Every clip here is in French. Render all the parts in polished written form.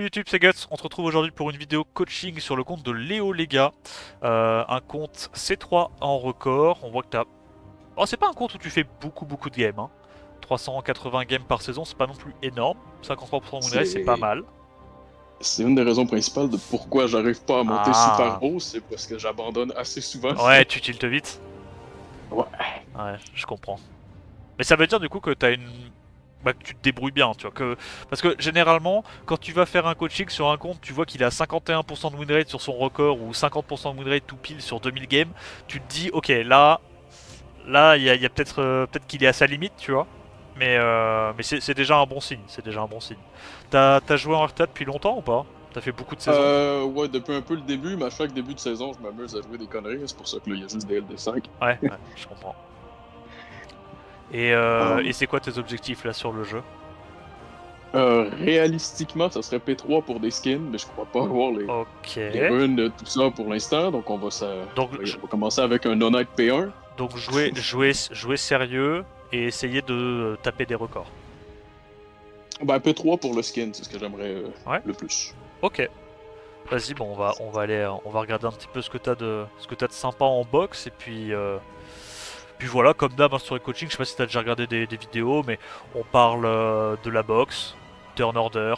YouTube, c'est Guts. On se retrouve aujourd'hui pour une vidéo coaching sur le compte de Léo Lega. Un compte C3 en record. On voit que t'as... Oh, c'est pas un compte où tu fais beaucoup de games. Hein. 380 games par saison, c'est pas non plus énorme. 53% de win rate, c'est pas mal. C'est une des raisons principales de pourquoi j'arrive pas à monter super Ah. haut, c'est parce que j'abandonne assez souvent. Ouais, tu tiltes vite. Ouais. Ouais, je comprends. Mais ça veut dire du coup que t'as une... Bah, que tu te débrouilles bien, tu vois. Parce que généralement, quand tu vas faire un coaching sur un compte, tu vois qu'il a 51% de win rate sur son record ou 50% de win rate tout pile sur 2000 games, tu te dis, ok, là, il y a peut-être qu'il est à sa limite, tu vois. Mais c'est déjà un bon signe, c'est déjà un bon signe. T'as joué en RTA depuis longtemps ou pas? T'as fait beaucoup de saisons? Ouais, depuis un peu le début, mais à chaque début de saison, je m'amuse à jouer des conneries, c'est pour ça que là, il y a juste des LD5. Ouais, je comprends. Et c'est quoi tes objectifs là sur le jeu? Réalistiquement, ça serait P3 pour des skins, mais je crois pas avoir Ok. les runes, tout ça pour l'instant, donc Donc, on va commencer avec un honnête P1. donc jouer sérieux et essayer de taper des records. Ben, P3 pour le skin, c'est ce que j'aimerais Ouais. le plus. Ok. Vas-y, bon, on va aller, on va regarder un petit peu ce que t'as de sympa en box et puis voilà, comme d'hab hein, sur les coachings, je sais pas si t'as déjà regardé des vidéos, mais on parle de la box, turn order,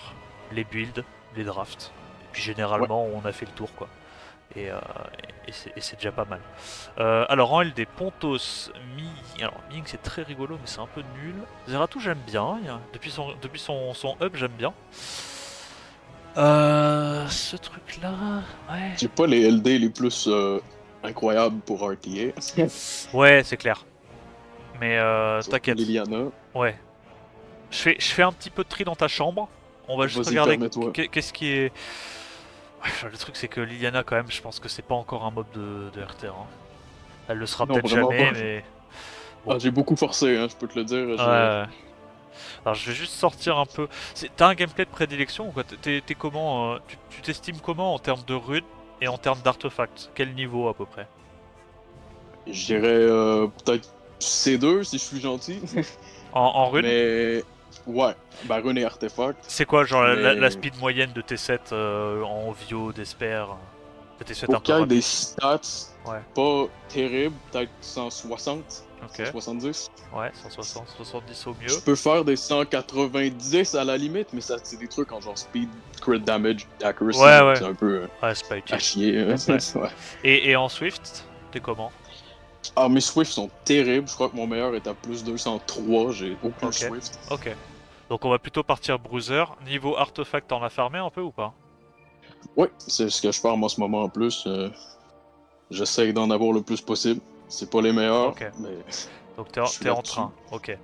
les builds, les drafts. Et puis Ouais. généralement, on a fait le tour quoi. Et, euh, et c'est déjà pas mal. Alors en LD, Pontos, Mi. Alors Ming c'est très rigolo, mais c'est un peu nul. Zeratou j'aime bien, depuis son up j'aime bien. Ce truc là, ouais. J'ai pas les LD les plus incroyables pour RTA. Ouais, c'est clair. Mais Surtout t'inquiète. Liliana. Ouais. Je fais un petit peu de tri dans ta chambre. On va juste Vas-y, regarder permets-toi. qu'est-ce qui est. Ouais, le truc c'est que Liliana quand même, je pense que c'est pas encore un mob de RTR. Hein. Elle le sera Non, peut-être vraiment jamais, pas. mais Ah, bon. j'ai beaucoup forcé, hein, je peux te le dire. Ouais. Alors je vais juste sortir un peu. T'as un gameplay de prédilection ou quoi? T'es comment tu t'estimes comment en termes de runes et en termes d'artefacts? Quel niveau à peu près? Je dirais peut-être C2 si je suis gentil. En runes? Mais ouais, bah rune et artefact. C'est quoi genre la Mais speed moyenne de T7 en Vio, d'Esper? De T7 un pour peu qu'il y ait des rapide? stats Ouais. pas terribles, peut-être 160, Ok. 170. Ouais, 160, 70 au Je mieux. peux faire des 190 à la limite, mais ça c'est des trucs en genre speed, crit damage, accuracy, Ouais, donc ouais. c'est un peu Ouais, c'est pas à utile. chier. Ouais. Ouais. Et en Swift, t'es comment? Ah, mes Swift sont terribles. Je crois que mon meilleur est à plus 203. J'ai aucun Ok. Swift. Ok. Donc on va plutôt partir bruiser. Niveau artefact, t'en as farmé un peu ou pas? Ouais, c'est ce que je farm en ce moment en plus. J'essaye d'en avoir le plus possible. C'est pas les meilleurs, Ok. mais Donc je suis t'es en là-dessus. train. Ok.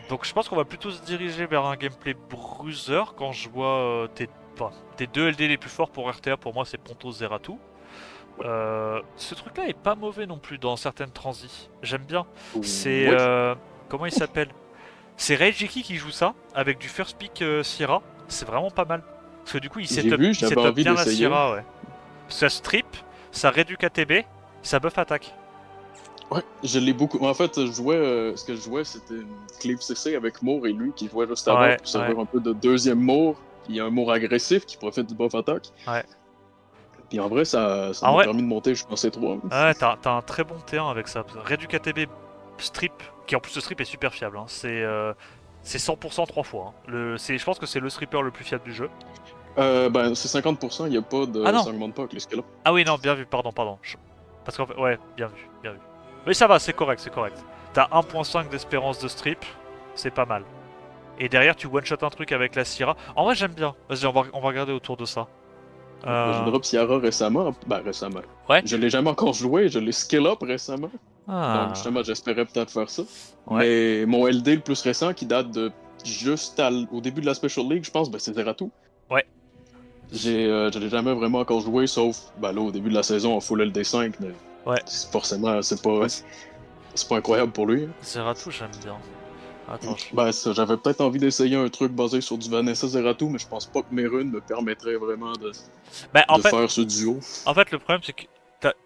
Donc je pense qu'on va plutôt se diriger vers un gameplay bruiser quand je vois tes deux LD les plus forts pour RTA. Pour moi, c'est Pontos Zeratou. Ce truc-là est pas mauvais non plus dans certaines transis. J'aime bien. C'est Oui, comment il s'appelle? C'est Reijiki qui joue ça avec du first pick Syrah. C'est vraiment pas mal. Parce que du coup, j'ai vu, il j'avais setup envie bien la d'essayer. Syrah, ouais. Ça strip, ça réduit KTB, ça buff attaque. Ouais, je l'ai beaucoup. En fait, je jouais, ce que je jouais, c'était une Cleave CC avec Moore et lui qui jouait juste avant Ouais, pour ouais, servir un peu de deuxième Moore. Puis un Moore agressif qui profite du buff attaque. ouais. Puis en vrai, ça En m'a vrai, permis de monter jusqu'en C3. ouais, t'as un très bon T1 avec ça. Réduit KTB strip, qui en plus le strip est super fiable. Hein. C'est 100% 3 fois. Hein. Je pense que c'est le stripper le plus fiable du jeu. Ben, c'est 50%, il n'y a pas Ah de. non! Ça augmente pas avec les scalos. Ah oui, non, bien vu, pardon. Parce qu'en fait, ouais, bien vu, bien vu. Mais ça va, c'est correct, c'est correct. T'as 1.5 d'espérance de strip, c'est pas mal. Et derrière, tu one-shot un truc avec la Syrah. En vrai, j'aime bien. Vas-y, on va regarder autour de ça. Ouais, ben, j'ai drop Ciara récemment. Ben, récemment. Ouais. Je l'ai jamais encore joué, je l'ai skill up récemment. Donc, Ah. justement, j'espérais peut-être faire ça. Ouais. Mais mon LD le plus récent, qui date de juste au début de la Special League, je pense, ben, c'est Zeratou. Ouais. Je l'ai jamais vraiment encore joué, sauf ben, là, au début de la saison en full LD5, mais Ouais. forcément, c'est pas incroyable pour lui. Zeratou, j'aime bien. Attends, Ben, ça, j'avais peut-être envie d'essayer un truc basé sur du Vanessa Zeratou, mais je pense pas que mes runes me permettraient vraiment bah, de faire ce duo. en fait, le problème, c'est que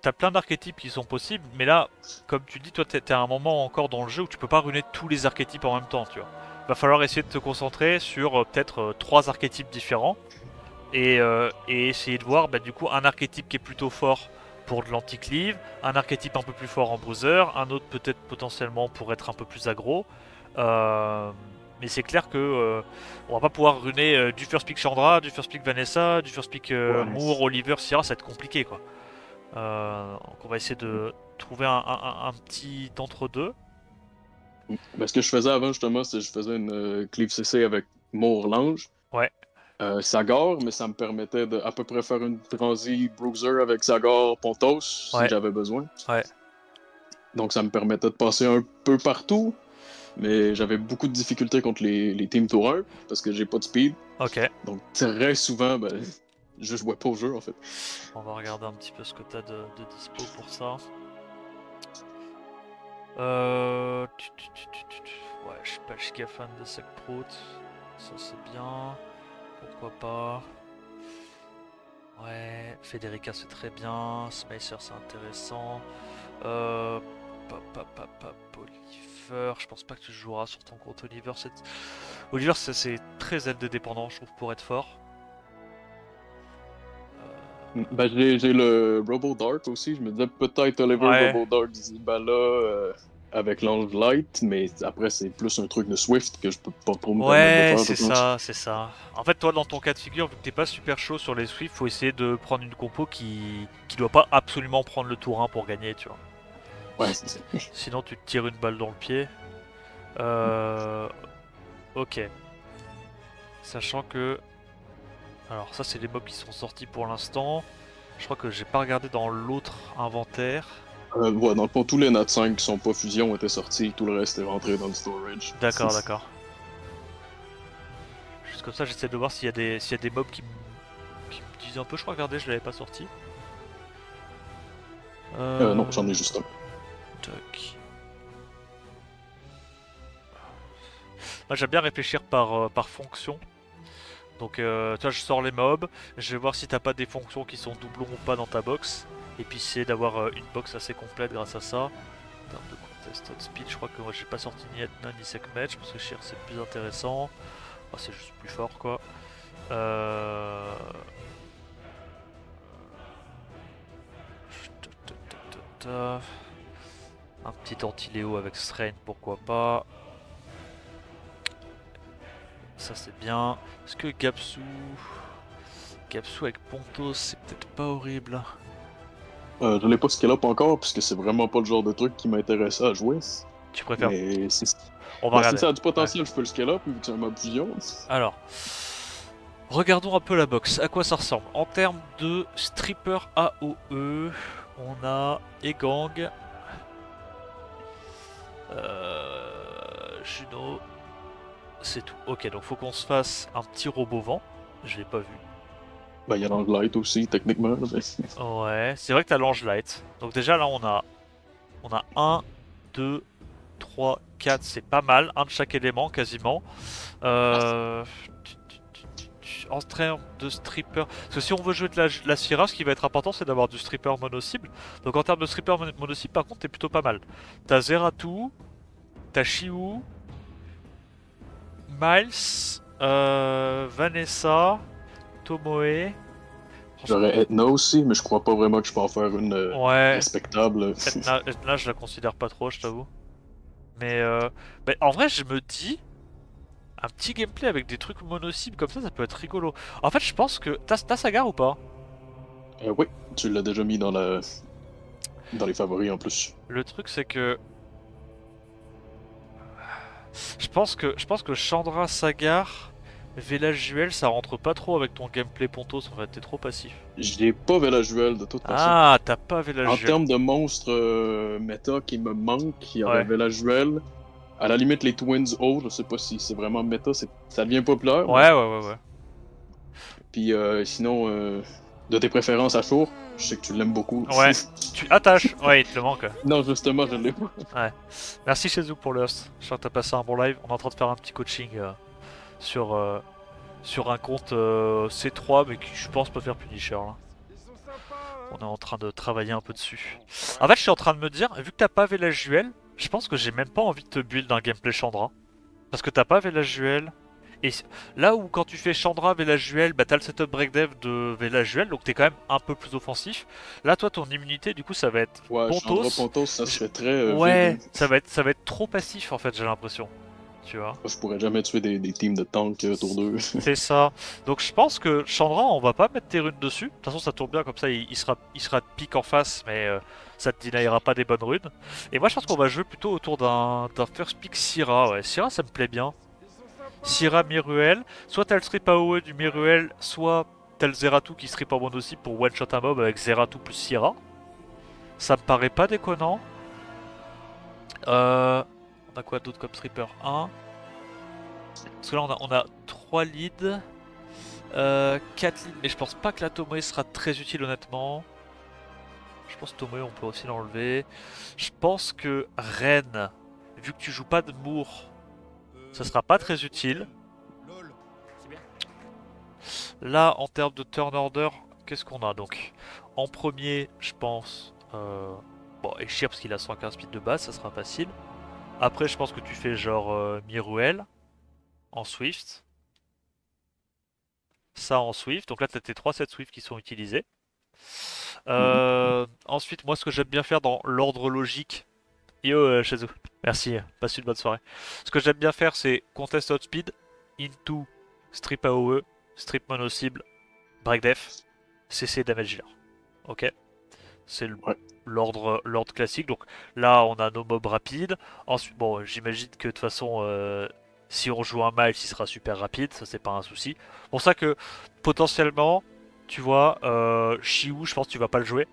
t'as plein d'archétypes qui sont possibles, mais là, comme tu dis, toi, t'es à un moment encore dans le jeu où tu peux pas runer tous les archétypes en même temps, tu vois. va falloir essayer de te concentrer sur peut-être 3 archétypes différents et essayer de voir du coup un archétype qui est plutôt fort pour de l'anti-cleave, un archétype un peu plus fort en bruiser, un autre peut-être potentiellement pour être un peu plus aggro. Mais c'est clair que on va pas pouvoir runer du first pick Chandra, du first pick Vanessa, du first pick Ouais. Moore, Oliver, Sierra, ça va être compliqué quoi. Donc on va essayer de trouver un petit entre-deux. Ben, ce que je faisais avant, justement, c'est que je faisais une cleave CC avec Morlange. Ouais. Sagar, mais ça me permettait de à peu près faire une transi Bruiser avec Sagar Pontos si Ouais. j'avais besoin. Ouais. Donc ça me permettait de passer un peu partout, mais j'avais beaucoup de difficultés contre les teams tour 1 parce que j'ai pas de speed. Ok. Donc très souvent, je jouais pas au jeu en fait. On va regarder un petit peu ce que t'as de dispo pour ça. Ouais, je suis pas giga fan de Sekprout. Ça c'est bien. Pourquoi pas. Ouais, Federica c'est très bien. Smacer c'est intéressant. Oliver, je pense pas que tu joueras sur ton compte Oliver. Oliver c'est très Zelda dépendant je trouve pour être fort. Ben, j'ai le Robo Dart aussi. Je me disais peut-être Oliver Ouais. Robo Dart Zibala avec l'Ange Light, mais après c'est plus un truc de Swift que je peux pas trop me permettre de Ouais, faire. c'est je pense. ça, c'est ça. En fait, toi, dans ton cas de figure, vu que t'es pas super chaud sur les Swift, faut essayer de prendre une compo qui doit pas absolument prendre le tour 1 pour gagner, tu vois. Ouais, c'est ça. Sinon, tu te tires une balle dans le pied. Ok. Sachant que... Alors, ça, c'est les mobs qui sont sortis pour l'instant. Je crois que j'ai pas regardé dans l'autre inventaire. Ouais, dans le fond, tous les Nat 5 qui sont pas fusion étaient sortis, tout le reste est rentré dans le storage. D'accord, d'accord. Juste comme ça, j'essaie de voir s'il y a des mobs qui me disent un peu. Je crois, regardez, je l'avais pas sorti. Non, j'en ai juste un. Tac. Moi j'aime bien réfléchir par fonction. Donc toi je sors les mobs, je vais voir si t'as pas des fonctions qui sont doublons ou pas dans ta box. Et puis essayer d'avoir une box assez complète grâce à ça. En termes de contested speed, je crois que moi j'ai pas sorti ni Etna ni Sekhmet, je pense que Sheer c'est plus intéressant. Oh, c'est juste plus fort quoi. Un petit anti-Léo avec Strain, pourquoi pas. Ça c'est bien. Est-ce que Gapsu avec Pontos c'est peut-être pas horrible. Je l'ai pas scale up encore, puisque c'est vraiment pas le genre de truc qui m'intéressait à jouer. Tu préfères. Mais si On va regarder. ça a du potentiel, je peux le scale up, vu que c'est un mob fusion. Alors, regardons un peu la box. À quoi ça ressemble? En termes de stripper AOE, on a Egang, Juno, c'est tout. Ok, donc faut qu'on se fasse un petit robot vent. Je l'ai pas vu. Ben, il y a l'Ange Light aussi, techniquement. Mais... Ouais, c'est vrai que t'as l'ange light. Donc déjà là on a 1, 2, 3, 4, c'est pas mal. Un de chaque élément quasiment. En termes de stripper, parce que si on veut jouer de la Syrah, ce qui va être important c'est d'avoir du stripper mono-cible. Donc en termes de stripper mono-cible par contre t'es plutôt pas mal. T'as Zeratou, t'as Shiu, Miles, Vanessa, Tomoe. J'aurais Etna aussi, mais je crois pas vraiment que je peux en faire une Ouais, respectable. Etna, je la considère pas trop, je t'avoue. Mais en vrai, je me dis, un petit gameplay avec des trucs mono-cibles comme ça peut être rigolo. En fait, je pense que. T'as Sagar ou pas? Oui, tu l'as déjà mis dans les favoris en plus. Le truc, c'est que. Je pense que Chandra Sagar, Velajuel, ça rentre pas trop avec ton gameplay Pontos, en fait, t'es trop passif. J'ai pas Velajuel de toute façon. Ah, t'as pas En Velajuel. termes de monstres méta qui me manquent, il y aurait Ouais. Velajuel. À la limite, les Twins O, je sais pas si c'est vraiment méta, ça devient populaire. Ouais. Puis sinon, de tes préférences à Four, je sais que tu l'aimes beaucoup. Ouais. Tu attaches. Ouais, il te le manque. Non, justement, je l'ai pas. Merci chez vous pour le host. Je sens que t'as passé un bon live. On est en train de faire un petit coaching sur un compte C3, mais qui je pense peut faire Punisher là. On est en train de travailler un peu dessus. En fait, je suis en train de me dire, vu que t'as pas Velajuel, je pense que j'ai même pas envie de te build un gameplay Chandra. Parce que t'as pas Velajuel. Et là où quand tu fais Chandra, Velajuel, bah t'as le setup breakdev de Velajuel, donc t'es quand même un peu plus offensif. Là, toi, ton immunité, du coup, ça va être Ouais, Chandra Pontos. Pontos, ça Je- serait très vide. Ouais, ça va être trop passif en fait, j'ai l'impression. Tu vois. Je pourrais jamais tuer des teams de tanks tour 2. C'est ça. Donc je pense que Chandra, on va pas mettre tes runes dessus. De toute façon, ça tourne bien comme ça, il sera de pique en face, mais ça te denyera pas des bonnes runes. Et moi, je pense qu'on va jouer plutôt autour d'un first pick Syra. Ouais, Syra, ça me plaît bien. Syra, Miruel. Soit t'as le strip AOE du Miruel, soit t'as le Zeratou qui strip en mono aussi pour one shot un mob avec Zeratou plus Syra. Ça me paraît pas déconnant. On a quoi d'autre comme stripper 1. Parce que là, on a 3 leads. 4 leads, mais je pense pas que la Tomoe sera très utile honnêtement. Je pense que Tomoe on peut aussi l'enlever. Je pense que Ren, vu que tu joues pas de Moore, ça sera pas très utile. Là en termes de turn order, qu'est-ce qu'on a donc? En premier, je pense... Bon, Eshir parce qu'il a 115 speed de base, ça sera facile. Après je pense que tu fais genre Miruel en Swift. Ça en Swift, donc là tu as tes 3 sets Swift qui sont utilisés. Ensuite, moi, ce que j'aime bien faire dans l'ordre logique. Yo, Shazoo. Merci, passe une bonne soirée. Ce que j'aime bien faire, c'est Contest Outspeed, Into, Strip AOE, Strip Mono Cible, Break Def, CC Damage Healer. Ok? C'est Ouais. l'ordre classique. Donc là, on a nos mobs rapides. Ensuite, bon, j'imagine que de toute façon, si on joue un Miles, il sera super rapide. Ça, c'est pas un souci. Pour ça que potentiellement, tu vois, Shiwu, je pense que tu vas pas le jouer.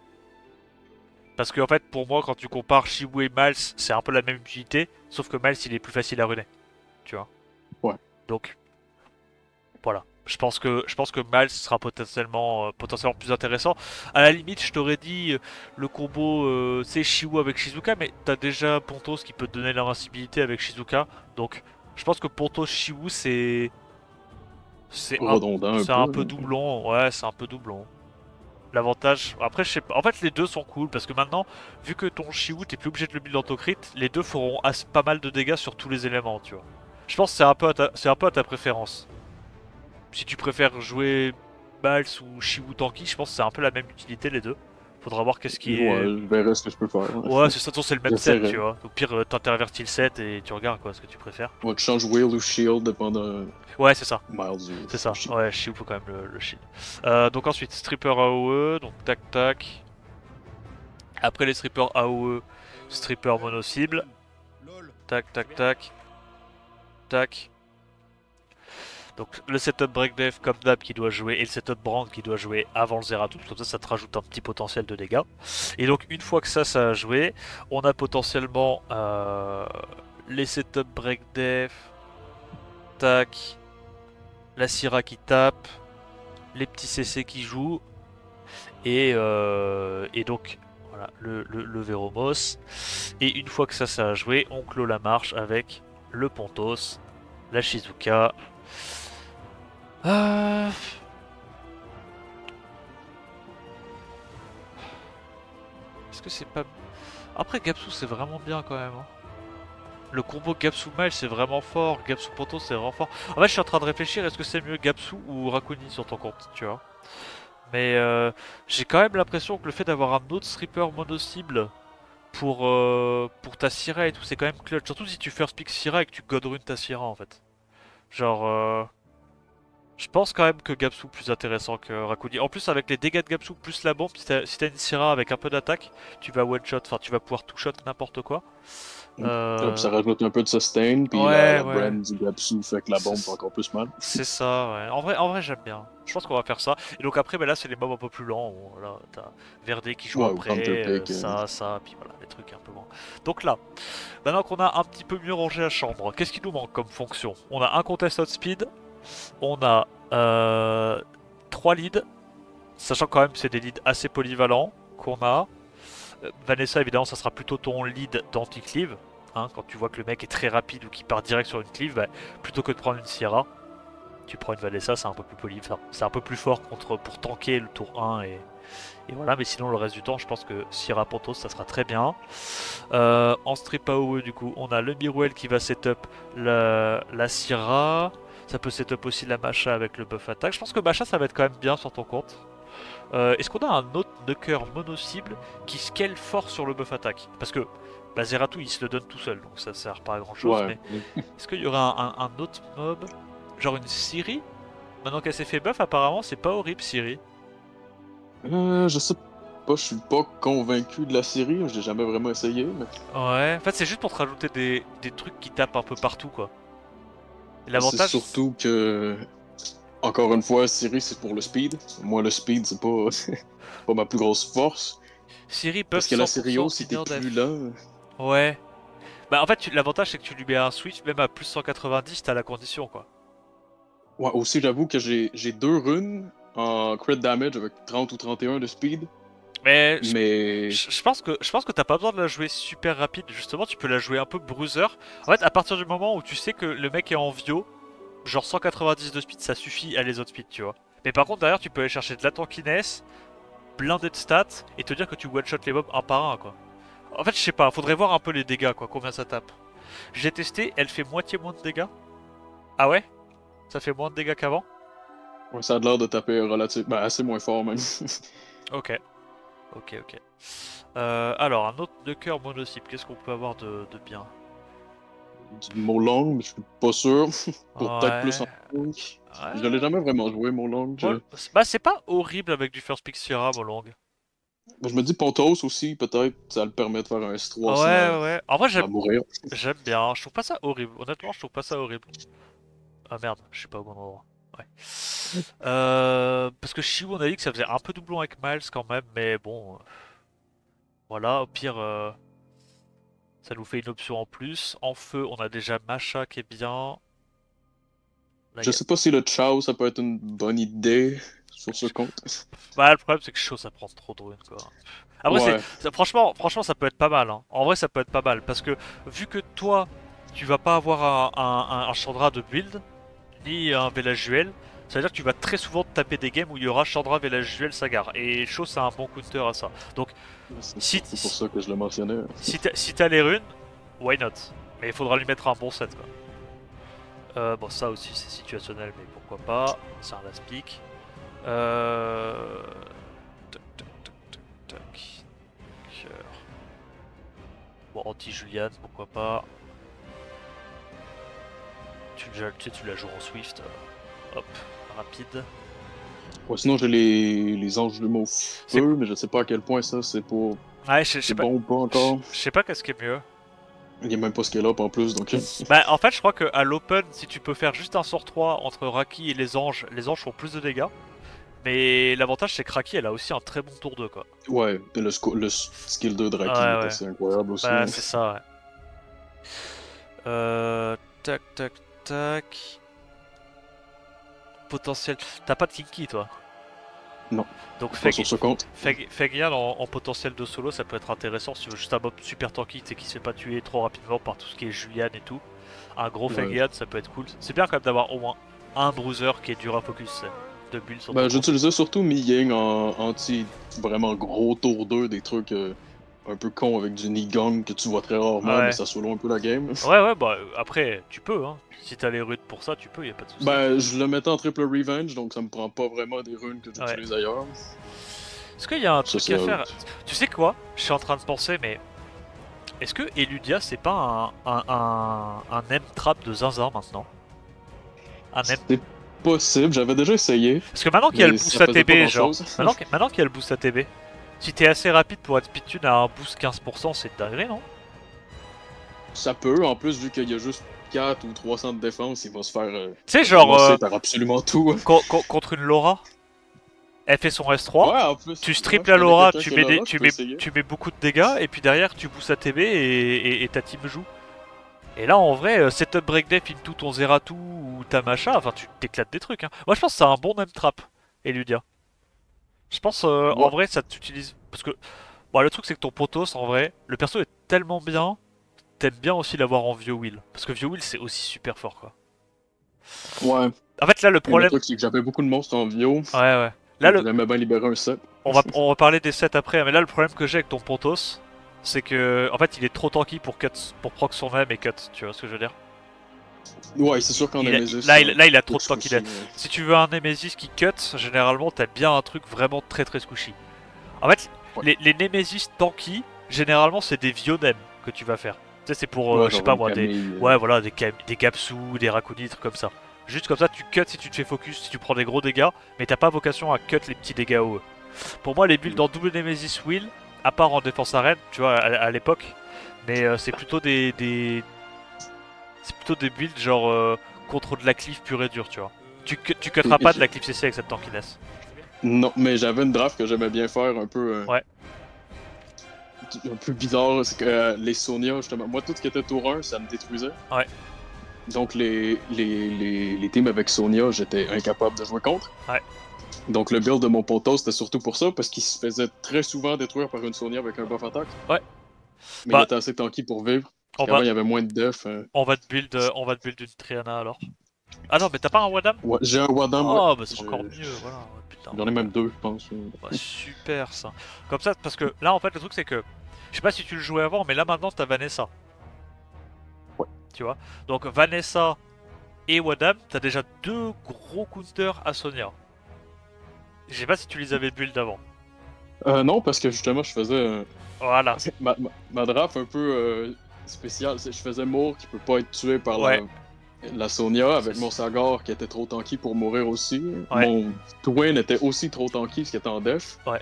Parce que en fait, pour moi, quand tu compares Shibu et Miles, c'est un peu la même utilité, sauf que Miles, il est plus facile à runner, tu vois. Ouais. Donc, voilà. Je pense que Miles sera potentiellement plus intéressant. À la limite, je t'aurais dit le combo, c'est Shiwu avec Shizuka, mais t'as déjà Pontos qui peut te donner l'invincibilité avec Shizuka. Donc, je pense que Pontos Shiwu, Redondant un c'est un peu. peu doublon. Ouais, c'est un peu doublon. L'avantage, après je sais pas, en fait les deux sont cool parce que maintenant, vu que ton Shiwu t'es plus obligé de le build dans ton crit, les deux feront pas mal de dégâts sur tous les éléments, tu vois. Je pense que c'est un peu à ta préférence. Si tu préfères jouer Miles ou Shiwu Tanky, je pense que c'est un peu la même utilité les deux. Faudra voir qu'est-ce qui Ouais, est... je verrai ce que je peux faire. Ouais, c'est ça, de toute façon, c'est le même set, J'essaierai. tu vois. Au pire, t'intervertis le set et tu regardes quoi, ce que tu préfères. Ouais, tu changes Whale ou Shield dépendant Ouais, c'est ça. Miles C'est ou ça, Shield. ouais, Shield faut quand même le shield. Donc ensuite, Stripper AOE, donc tac tac. Après les strippers AOE, stripper mono cible. Tac, tac, tac. Tac. Donc le setup breakdev comme d'hab qui doit jouer et le setup brand qui doit jouer avant le Zeratul. Comme ça te rajoute un petit potentiel de dégâts. Et donc une fois que ça a joué, on a potentiellement les setup breakdev. Tac. La Syra qui tape. Les petits CC qui jouent. Et donc voilà, le Veromos. Et une fois que ça a joué, on clôt la marche avec le Pontos, la Shizuka. Euh, Est-ce que c'est pas... Après Gapsu c'est vraiment bien quand même. Hein. Le combo Gapsu Mile c'est vraiment fort, Gapsu Pontos c'est vraiment fort. En fait je suis en train de réfléchir, est-ce que c'est mieux Gapsu ou Rakuni sur ton compte, tu vois. Mais j'ai quand même l'impression que le fait d'avoir un autre stripper mono-cible pour ta Syra et tout, c'est quand même clutch. Surtout si tu first pick Syra et que tu godrune ta Syra en fait. Genre, je pense quand même que Gapsu plus intéressant que Rakuni. En plus, avec les dégâts de Gapsu plus la bombe, si t'as une Syra avec un peu d'attaque, tu vas one shot, enfin tu vas pouvoir two shot n'importe quoi. Puis ça rajoute un peu de sustain, puis Ouais, la ouais. brand du Gapsu fait que la bombe fait encore plus mal. C'est ça, ouais. En vrai j'aime bien. Je pense qu'on va faire ça. Et donc après, bah là, c'est les mobs un peu plus lents. Où, là, t'as Verde qui joue Ouais, ou après, Counterpick. ça, puis voilà, les trucs un peu moins. Donc là, maintenant qu'on a un petit peu mieux rangé la chambre, qu'est-ce qui nous manque comme fonction? On a un contest outspeed, on a 3 leads, sachant quand même que c'est des leads assez polyvalents qu'on a. Vanessa, évidemment, ça sera plutôt ton lead d'anti-cleave. Hein, quand tu vois que le mec est très rapide ou qu'il part direct sur une cleave, bah, plutôt que de prendre une Sierra, Tu prends une Valessa, c'est un peu plus c'est un peu plus fort pour tanker le tour 1 et voilà, mais sinon le reste du temps, je pense que Syrah Pontos, ça sera très bien. En strip AOE, du coup, on a le Miruel qui va setup la Syrah. Ça peut setup aussi la Masha avec le buff attaque. Je pense que Masha, ça va être quand même bien sur ton compte. Est-ce qu'on a un autre Nucker mono-cible qui scale fort sur le buff attaque? Parce que bah, Zeratou, il se le donne tout seul, donc ça sert pas à grand chose. Ouais. Mais est-ce qu'il y aurait un autre mob, genre une Siri? Maintenant qu'elle s'est fait buff, apparemment, c'est pas horrible, Siri. Je sais pas, je suis pas convaincu de la série, j'ai jamais vraiment essayé, mais Ouais, en fait, c'est juste pour te rajouter des trucs qui tapent un peu partout, quoi. Et c'est l'avantage, surtout que, encore une fois, Siri c'est pour le speed. Moi, le speed, c'est pas, pas ma plus grosse force. Siri buff Parce que la 100% Serio, si t'es Thinner plus Def. lent. Ouais. Bah en fait, l'avantage c'est que tu lui mets un switch, même à plus 190, t'as la condition, quoi. Ouais, aussi, j'avoue que j'ai deux runes en crit damage avec 30 ou 31 de speed. Mais Mais je pense que t'as pas besoin de la jouer super rapide. Justement, tu peux la jouer un peu bruiser. En fait, à partir du moment où tu sais que le mec est en vio, genre 190 de speed, ça suffit à les autres speeds, tu vois. Mais par contre, derrière, tu peux aller chercher de la tankiness, blindé de stats, et te dire que tu one-shot les mobs un par un, quoi. En fait, je sais pas, faudrait voir un peu les dégâts, quoi, combien ça tape. J'ai testé, elle fait moitié moins de dégâts. Ah ouais? Ça fait moins de dégâts qu'avant? ouais, ça a l'air de taper relativement, assez moins fort même. Ok, ok. Alors, un autre de cœur mono-cible, qu'est-ce qu'on peut avoir de bien? Du Molong, mais je suis pas sûr. Pour peut-être plus en Ouais. tank. Je l'ai Ouais. jamais vraiment joué, Molong. Bah, c'est pas horrible avec du first pick Sierra, Molong. Je me dis Pontos aussi, peut-être, ça le permet de faire un S3 Ouais, ouais. En vrai, sans mourir. j'aime bien. Je trouve pas ça horrible. Honnêtement, je trouve pas ça horrible. Ah merde, je suis pas au bon endroit. Ouais. Parce que Shiu, on a dit que ça faisait un peu doublon avec Miles quand même, mais bon. Voilà, au pire, ça nous fait une option en plus. En feu, on a déjà Masha qui est bien. Là, Je sais pas si le Chow, ça peut être une bonne idée sur ce compte. Bah, le problème, c'est que chaud, ça prend trop de runes, quoi. Après, Ouais, franchement, ça peut être pas mal. Hein. En vrai, ça peut être pas mal. Parce que, vu que toi, tu vas pas avoir un Chandra de build, ni un Velajuel, ça veut dire que tu vas très souvent te taper des games où il y aura Chandra, Velajuel, Sagar. Et chaud, c'est un bon counter à ça. Donc, si, c'est pour ça que je le mentionnais. si t'as les runes, why not? Mais il faudra lui mettre un bon set, quoi. Bon, ça aussi, c'est situationnel, mais pourquoi pas. C'est un last pick. Euh... Tac, tac, tac, tac, tac. Cœur. Bon, anti-Julian, pourquoi pas. Tu sais, tu la joues en Swift. Hop, rapide. Ouais, sinon, j'ai les anges de mon C'est feu, mais je sais pas à quel point ça, c'est pas... Ouais, je sais C'est pas. bon ou pas encore. Je sais pas qu'est-ce qui est mieux. Il y a même pas scale up en plus, donc... Bah, en fait, je crois qu'à l'open, si tu peux faire juste un sort 3 entre Raki et les anges font plus de dégâts. Mais l'avantage, c'est que Raki, elle a aussi un très bon tour 2, quoi. Ouais, et le skill 2 de Draki Ouais, est ouais. assez incroyable aussi. Bah, c'est ça, ouais. Tac, tac, tac. Potentiel. T'as pas de Kinky, toi? Non, Donc, pas sur ce compte. Fegian en potentiel de solo, ça peut être intéressant si tu veux juste un mob super tanky, qui se fait pas tuer trop rapidement par tout ce qui est Julian et tout. Un gros Ouais. Fegian, ça peut être cool. C'est bien quand même d'avoir au moins un bruiser qui est dur à focus de build sur ton Ben, compte. j'utilisais surtout Mi Ying en anti vraiment gros tour 2, des trucs un peu cons avec du Nigong que tu vois très rarement, mais Ouais. ça solo un peu la game. Ouais, bah après, tu peux, hein. Si t'as les runes pour ça, tu peux, y a pas de souci. Ben, je le mettais en triple revenge, donc ça me prend pas vraiment des runes que Ouais. j'utilise ailleurs. Est-ce qu'il y a un Ça, truc c'est à faire? Tu sais quoi? Je suis en train de penser, mais est-ce que Eludia c'est pas un M-trap de zinzin maintenant? Un M. C'est possible, j'avais déjà essayé, Parce que maintenant qu'il y a le mais boost ça faisait pas ATB, genre. grand-chose. Maintenant qu'il y a le boost ATB, si t'es assez rapide pour être speedtune à un boost 15%, c'est dingue, non? Ça peut, en plus, vu qu'il y a juste 4 ou 300 de défense, il va se faire Tu sais, genre, ramasser par absolument tout. contre une Laura, elle fait son S3, Ouais, en plus. tu ouais, strip je la connais Laura, quelqu'un qui a Laura, je peux essayer. tu mets beaucoup de dégâts, et puis derrière tu boosts ATB et ta team joue. Et là, en vrai, setup break def into ton Zeratou ou ta Masha, enfin, tu t'éclates des trucs. Hein. Moi, je pense que c'est un bon name trap, Eludia. Je pense, en Ouais. vrai, ça t'utilise. Parce que, bon, le truc, c'est que ton Potos, en vrai, le perso est tellement bien, t'aimes bien aussi l'avoir en Vieux Will. Parce que Vieux Will, c'est aussi super fort, quoi. Ouais. En fait, là, le Et le problème. truc, c'est que j'avais beaucoup de monstres en bio. Ouais, ouais. Là, J'aimais bien libérer un set. on va parler des sets après, mais là, le problème que j'ai avec ton Pontos, c'est que, en fait, il est trop tanky pour cut, pour proc son M et cut, tu vois ce que je veux dire? Ouais, c'est sûr qu'en Nemesis, Là, il a faut trop que de je tankiness. squishy, ouais. Si tu veux un Nemesis qui cut, généralement, t'as bien un truc vraiment très très squishy. En fait, Ouais. les Nemesis tanky, généralement, c'est des Vionem que tu vas faire. Tu sais, c'est pour, Ouais, je sais genre pas une moi, Camille. ouais, voilà, des Gapsu, des Rakuni, des trucs comme ça. Juste comme ça, tu cut si tu te fais focus, si tu prends des gros dégâts, mais t'as pas vocation à cut les petits dégâts OE. Pour moi, les builds en double Nemesis Will, à part en défense arène, tu vois, à l'époque, mais c'est plutôt c'est plutôt des builds genre contre de la cliff pure et dure, tu vois. Tu cutteras Et pas de la cliff CC avec cette tankiness. non, mais j'avais une draft que j'aimais bien faire Ouais, un peu bizarre. C'est que les Sonia, justement, moi, tout ce qui était tour 1, ça me détruisait. ouais, Donc, les teams avec Sonia, j'étais incapable de jouer contre. ouais. Donc, le build de mon poteau, c'était surtout pour ça, parce qu'il se faisait très souvent détruire par une Sonia avec un buff attack. Ouais. Mais il Bah, était assez tanky pour vivre. Parce on qu'avant, va, il y avait moins de def. on va te build une Triana alors. Ah non, mais t'as pas un Wadam? Ouais, j'ai un Wadam, ouais. Oh, bah c'est encore Je- mieux, voilà. Ouais, putain, J'en ai même deux, je pense. bah, super ça. Comme ça, parce que là, en fait, le truc c'est que, je sais pas si tu le jouais avant, mais là maintenant t'as Vanessa, Ouais. tu vois. Donc Vanessa et Wadam, t'as déjà deux gros counters à Sonia. Je sais pas si tu les avais build avant. Non, parce que justement, je faisais Voilà. ma draft un peu spéciale. Je faisais Moore qui peut pas être tué par Ouais. la Sonia avec C'est- mon Sagar qui était trop tanky pour mourir aussi. Ouais. Mon Twin était aussi trop tanky ce qui était en def. Ouais.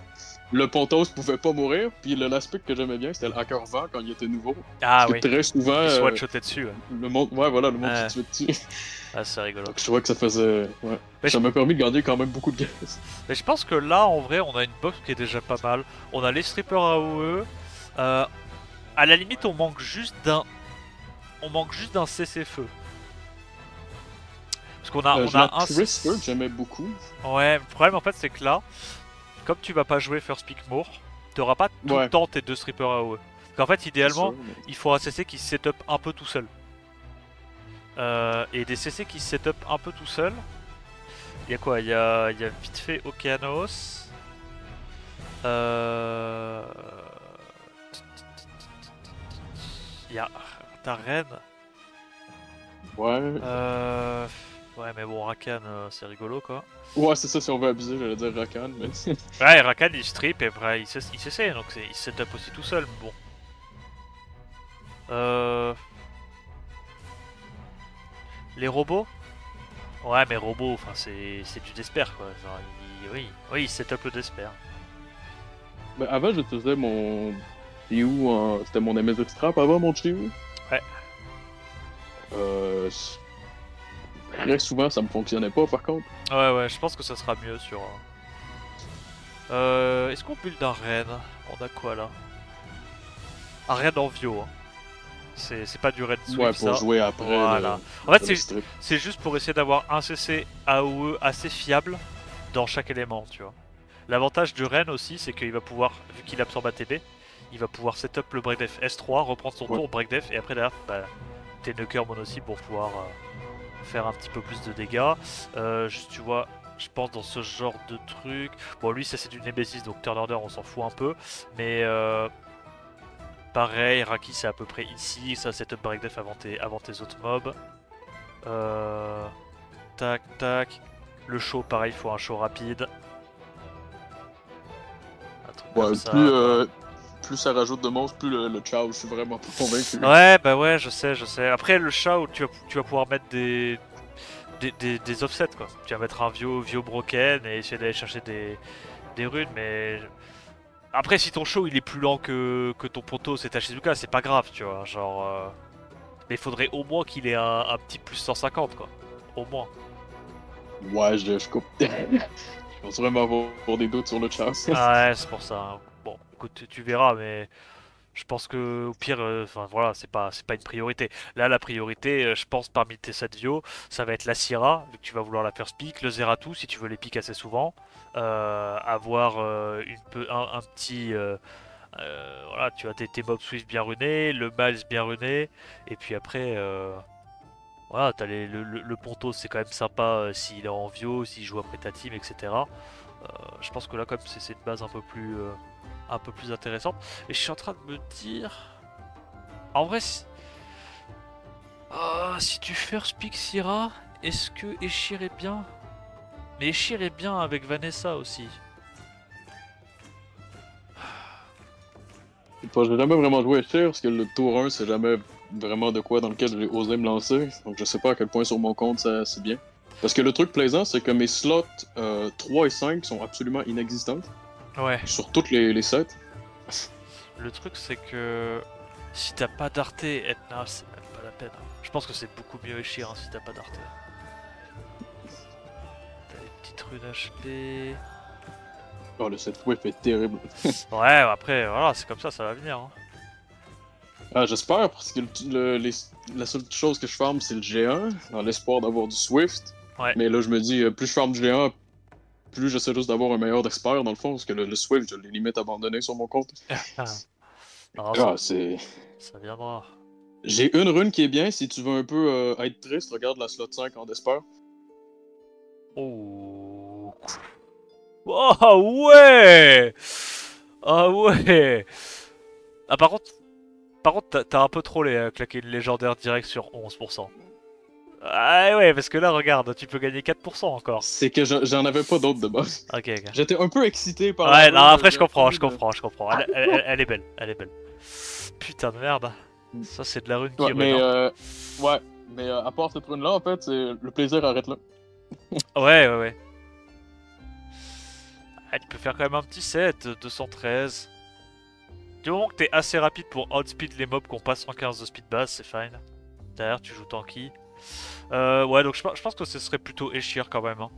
Le Pontos pouvait pas mourir. Puis le last pick que j'aimais bien, c'était le Hacker Vent quand il était nouveau. Ah Parce oui. que très souvent, Ils se one-shotaient dessus. Ouais, le monde, ouais, voilà, le monde Ouais. se tuait dessus. Ah, c'est rigolo. Donc je trouvais que ça faisait. Ouais. Mais Ça m'a permis de gagner quand même beaucoup de gaz. Mais je pense que là, en vrai, on a une box qui est déjà pas mal. On a les strippers AOE. À la limite, on manque juste d'un cessez-feu. Parce qu'on a, on La a un. Crisper, j'aimais beaucoup. Ouais, le problème en fait, c'est que là, comme tu vas pas jouer First Pick More, t'auras pas tout le Ouais, temps tes deux strippers AOE. Parce qu'en fait, c'est sûr. idéalement, il faut un CC qui se setup un peu tout seul. Et des CC qui se setup un peu tout seul. Il y a quoi Il y a vite fait Okeanos. Euh... Il y a ta reine. Ouais. Ouais, mais bon, Rakan, c'est rigolo quoi. Ouais, c'est ça, si on veut abuser, j'allais dire Rakan, mais. Ouais, Rakan il strip et après il s'essaie, donc il se setup aussi tout seul, mais bon. Les robots. Ouais, mais robots, enfin c'est du Desper quoi. Genre, oui, il setup le Desper. Ben, avant, j'utilisais mon Chiu C'était mon Nemesis Trap avant mon Chiu. Ouais. Euh... Très souvent, ça me fonctionnait pas par contre. Ouais, je pense que ça sera mieux sur. Est-ce qu'on build un Ren? On a quoi là? Un Ren en Vio. Hein. C'est pas du Ren Sweep Ouais, pour ça. jouer après Voilà. En fait, le strip. c'est juste pour essayer d'avoir un CC AOE assez fiable dans chaque élément, tu vois. L'avantage du Ren aussi, c'est qu'il va pouvoir, vu qu'il absorbe ATB, il va pouvoir setup le break def S3, reprendre son tour, break def, et après derrière, bah, tes Nuker mono cible pour pouvoir faire un petit peu plus de dégâts. Juste, tu vois, je pense dans ce genre de truc. Bon, lui, ça c'est du Nemesis, donc turn order, on s'en fout un peu. Mais pareil, Raki, c'est à peu près ici. Ça setup break def avant tes autres mobs. Tac, tac. Le show, pareil, il faut un show rapide. Un truc Ouais, comme ça. plus ça rajoute de monstres, plus le Chow, je suis vraiment pas convaincu. Ouais, bah ouais, je sais. Après, le chat, tu vas pouvoir mettre des offsets, quoi. Tu vas mettre un Vio broken et essayer d'aller chercher des runes, mais... Après, si ton show, il est plus lent que ton poteau, c'est ta Shizuka, c'est pas grave, tu vois, genre... Mais il faudrait au moins qu'il ait un petit plus 150, quoi. Au moins. Ouais, je coupe. Je pense vraiment avoir des doutes sur le Chow. Ah ouais, c'est pour ça. Hein. Bon, écoute, tu verras, mais... Je pense que au pire, enfin voilà, c'est pas une priorité. Là, la priorité, je pense parmi tes 7 Vio, ça va être la Syrah, vu que tu vas vouloir la first pick, le Zeratou si tu veux les pick assez souvent, avoir un petit, voilà, tu as tes mobs Swift bien runés, le Miles bien runé, et puis après, Voilà, t'as le Ponto, c'est quand même sympa s'il est en Vio, s'il joue après ta team, etc. Je pense que là, comme c'est une base un peu plus intéressante. Et je suis en train de me dire... En vrai, si tu first pick Syrah, est-ce que Eshir est bien? Mais Eshir est bien avec Vanessa aussi. J'ai jamais vraiment joué à Cher, parce que le tour 1, c'est jamais vraiment de quoi dans lequel j'ai osé me lancer. Donc je sais pas à quel point sur mon compte ça c'est bien. Parce que le truc plaisant, c'est que mes slots 3 et 5 sont absolument inexistantes Ouais. sur toutes les sets. Le truc, c'est que si t'as pas d'Arte, Etna, c'est même pas la peine. Je pense que c'est beaucoup mieux Eshir si t'as pas d'Arte. T'as les petites runes HP. Oh, le set whip est terrible. Ouais, après, voilà, c'est comme ça va venir. Hein. Ah, j'espère, parce que la seule chose que je farm, c'est le géant, dans l'espoir d'avoir du Swift. Ouais. Mais là, je me dis, plus je farm du géant, plus j'essaie juste d'avoir un meilleur expert, dans le fond, parce que le Swift, je l'ai limite abandonné sur mon compte. Non, Ah, c'est... ça viendra. J'ai une rune qui est bien, si tu veux un peu être triste, regarde la slot 5 en Despair. Oh. Oh ouais. Ah ouais. Ah par contre t'as un peu trollé à claquer une légendaire direct sur 11%. Ah ouais, parce que là regarde, tu peux gagner 4% encore. C'est que j'en avais pas d'autres de base. Ok, ok. J'étais un peu excité par la Ouais, non, rune, après j'ai essayé je de... comprends, je comprends. Elle est belle, elle est belle. Putain de merde. Ça c'est de la rune qui Ouais, rune, hein. ouais, mais à part cette rune-là, en fait, le plaisir arrête là. Ouais, ouais, ouais. Ah, tu peux faire quand même un petit set, 213. Du moment que t'es assez rapide pour outspeed les mobs qu'on passe 115 de speed base, c'est fine. Derrière, tu joues tanky. Ouais, donc je pense que ce serait plutôt Eshir quand même. Hein.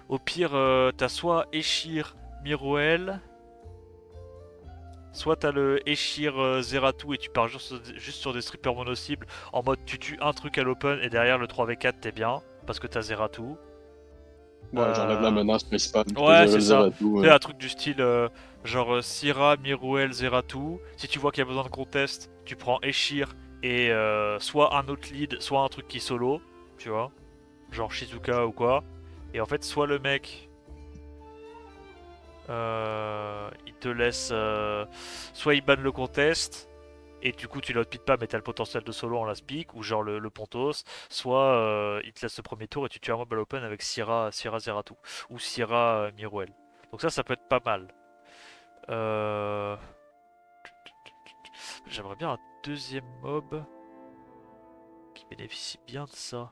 Au pire, t'as soit Eshir Miroel, soit t'as le Eshir Zeratou et tu pars juste sur des strippers mono-cibles en mode tu tues un truc à l'open et derrière le 3v4 t'es bien parce que t'as Zeratou. Ouais, j'enlève la menace principale, je peux Ouais, gérer c'est le ça. Zeratou. C'est un truc du style genre Syra, Miruel, Zeratou. Si tu vois qu'il y a besoin de contest, tu prends Eshir et soit un autre lead, soit un truc qui solo, tu vois, genre Shizuka ou quoi. Et en fait, soit le mec, il te laisse, soit il banne le contest. Et du coup, tu l'outpit pas, mais t'as le potentiel de solo en last pick, ou genre le Pontos. Soit il te laisse le premier tour et tu tues un mob à l'open avec Syra Zeratou. Ou Syra Miruel. Donc ça peut être pas mal. Euh... J'aimerais bien un deuxième mob qui bénéficie bien de ça.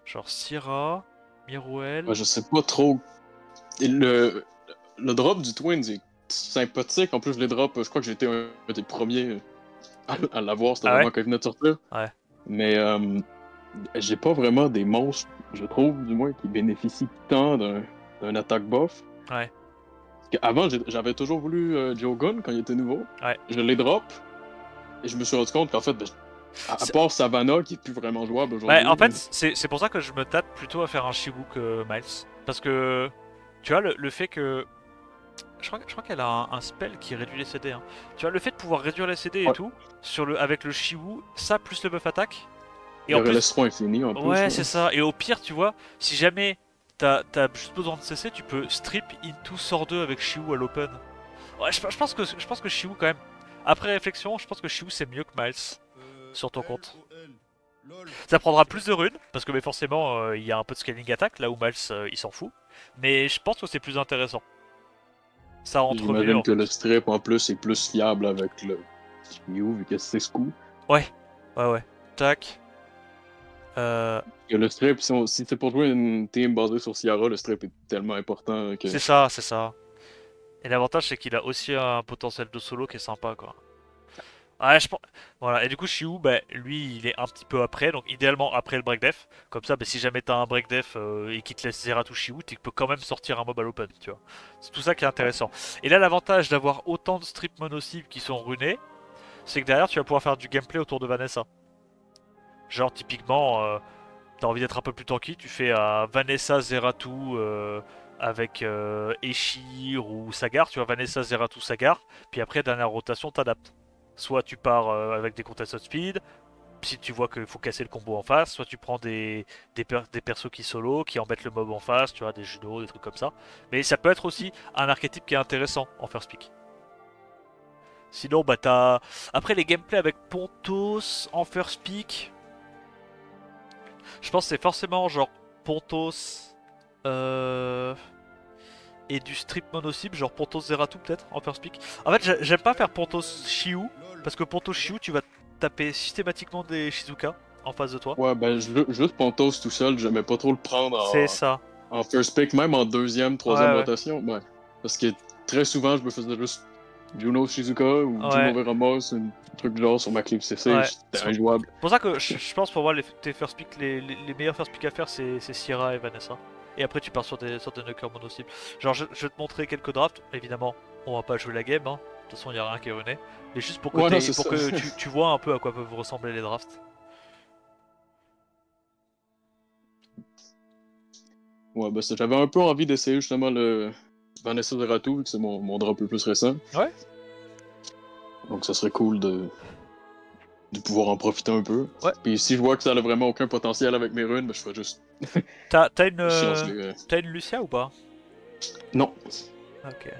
Genre Syra, Ouais, Miruel. je sais pas trop. Et le drop du Twins est sympathique. En plus, je les drop, je crois que j'étais un des premiers à l'avoir, c'était Ah vraiment ouais? quand il venait de sortir. Ouais. Mais j'ai pas vraiment des monstres, je trouve, du moins, qui bénéficient tant d'un attaque buff. Ouais. Parce qu'avant, j'avais toujours voulu Joe Gun quand il était nouveau. Ouais. Je les drop, et je me suis rendu compte qu'en fait, à part Savannah, qui est plus vraiment jouable Ouais, en aujourd'hui. fait, c'est pour ça que je me tâte plutôt à faire un Shiwu que Miles. Parce que, tu vois, le fait que je crois qu'elle a un spell qui réduit les CD. Hein. Tu vois, le fait de pouvoir réduire les CD et Ouais, tout, avec le Shiwu, ça plus le buff attaque. Et il en aurait plus, laissé trop infini en plus. ouais, Là. c'est ça. Et au pire, tu vois, si jamais t'as juste besoin de CC, tu peux strip into sort 2 avec Shiwu à l'open. Ouais, je pense que Shiwu, quand même, après réflexion, je pense que Shiwu c'est mieux que Miles sur ton compte. Ça prendra plus de runes, parce que mais forcément, il y a un peu de scaling attack, là où Miles, il s'en fout. Mais je pense que c'est plus intéressant. Ça rentre mieux J'imagine en que le fait. strip en plus est plus fiable avec le Mew vu que c'est 6 coups. Ouais, ouais, ouais. Tac. Que le strip, si c'est pour jouer une team basée sur Ciara, le strip est tellement important que. C'est ça, c'est ça. Et l'avantage, c'est qu'il a aussi un potentiel de solo qui est sympa, quoi. Ouais, je pense. Voilà, et du coup, Shiu, bah, lui, il est un petit peu après, donc idéalement après le break def. Comme ça, bah, si jamais t'as un break def et qu'il te laisse Zeratou Shiu, tu peux quand même sortir un mob à l'open, tu vois. C'est tout ça qui est intéressant. Et là, l'avantage d'avoir autant de strips mono-cibles qui sont runés, c'est que derrière, tu vas pouvoir faire du gameplay autour de Vanessa. Genre, typiquement, t'as envie d'être un peu plus tanky, tu fais Vanessa Zeratou avec Eshir ou Sagar, tu vois, Vanessa Zeratou Sagar, puis après, dernière rotation, t'adaptes. Soit tu pars avec des contested speed, si tu vois qu'il faut casser le combo en face, soit tu prends des persos qui solo, qui embêtent le mob en face, tu vois, des judo, des trucs comme ça. Mais ça peut être aussi un archétype qui est intéressant en first pick. Sinon, bah t'as... Après, les gameplays avec Pontos en first pick, je pense que c'est forcément genre Pontos et du strip mono-cible, genre Pontos Zeratou peut-être en first pick. En fait, j'aime pas faire Pontos Shiu, parce que Pontos Shiu, tu vas taper systématiquement des Shizuka en face de toi. Ouais, ben juste Pontos tout seul, j'aimais pas trop le prendre C'est ça. en first pick, même en deuxième, troisième Ouais. rotation. Ouais. Parce que très souvent, je me faisais juste Juno Shizuka ou Ouais. Juno Veramos, un truc de genre sur ma clip CC, Ouais. c'était injouable. C'est pour ça que je pense pour moi tes first pick, les meilleurs first pick à faire c'est Sierra et Vanessa. Et après tu pars sur des knockers mono cible. Genre je vais te montrer quelques drafts, évidemment on va pas jouer la game, hein. De toute façon il y a rien qui est ruiné. Mais juste pour que, Ouais, non, tu vois un peu à quoi peuvent ressembler les drafts. Ouais, ben j'avais un peu envie d'essayer justement le Vanessa Zeratou, vu que c'est mon drop le plus récent. Ouais. Donc ça serait cool de pouvoir en profiter un peu. Ouais. Puis si je vois que ça a vraiment aucun potentiel avec mes runes, ben je ferais juste... T'as une Lucia ou pas? Non. Ok.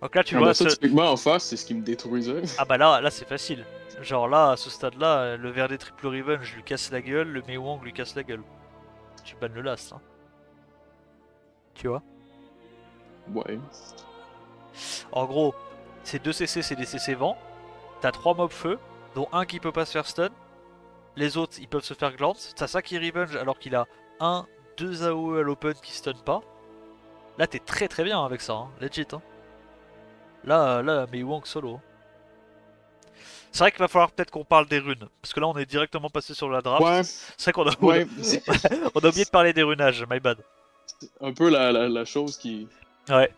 Donc là tu Ah, vois... ben ça, typiquement en face, c'est ce qui me détruisait. Ah bah là c'est facile. Genre là, à ce stade-là, le verre des triple Riven, je lui casse la gueule, le Meiwang lui casse la gueule. Tu bannes le last, hein. Tu vois? Ouais. En gros, c'est 2 CC, c'est des CC vent. T'as 3 mobs feu, dont un qui peut pas se faire stun. Les autres, ils peuvent se faire glance. T'as ça qui revenge alors qu'il a 2 AOE à l'open qui stun pas. Là, t'es très très bien avec ça, hein. Legit. Hein. Là, Meiwang solo. C'est vrai qu'il va falloir peut-être qu'on parle des runes. Parce que là, on est directement passé sur la draft. Ouais. C'est vrai qu'on a, Ouais. on a oublié de parler des runages, my bad. Un peu la chose qui Ouais.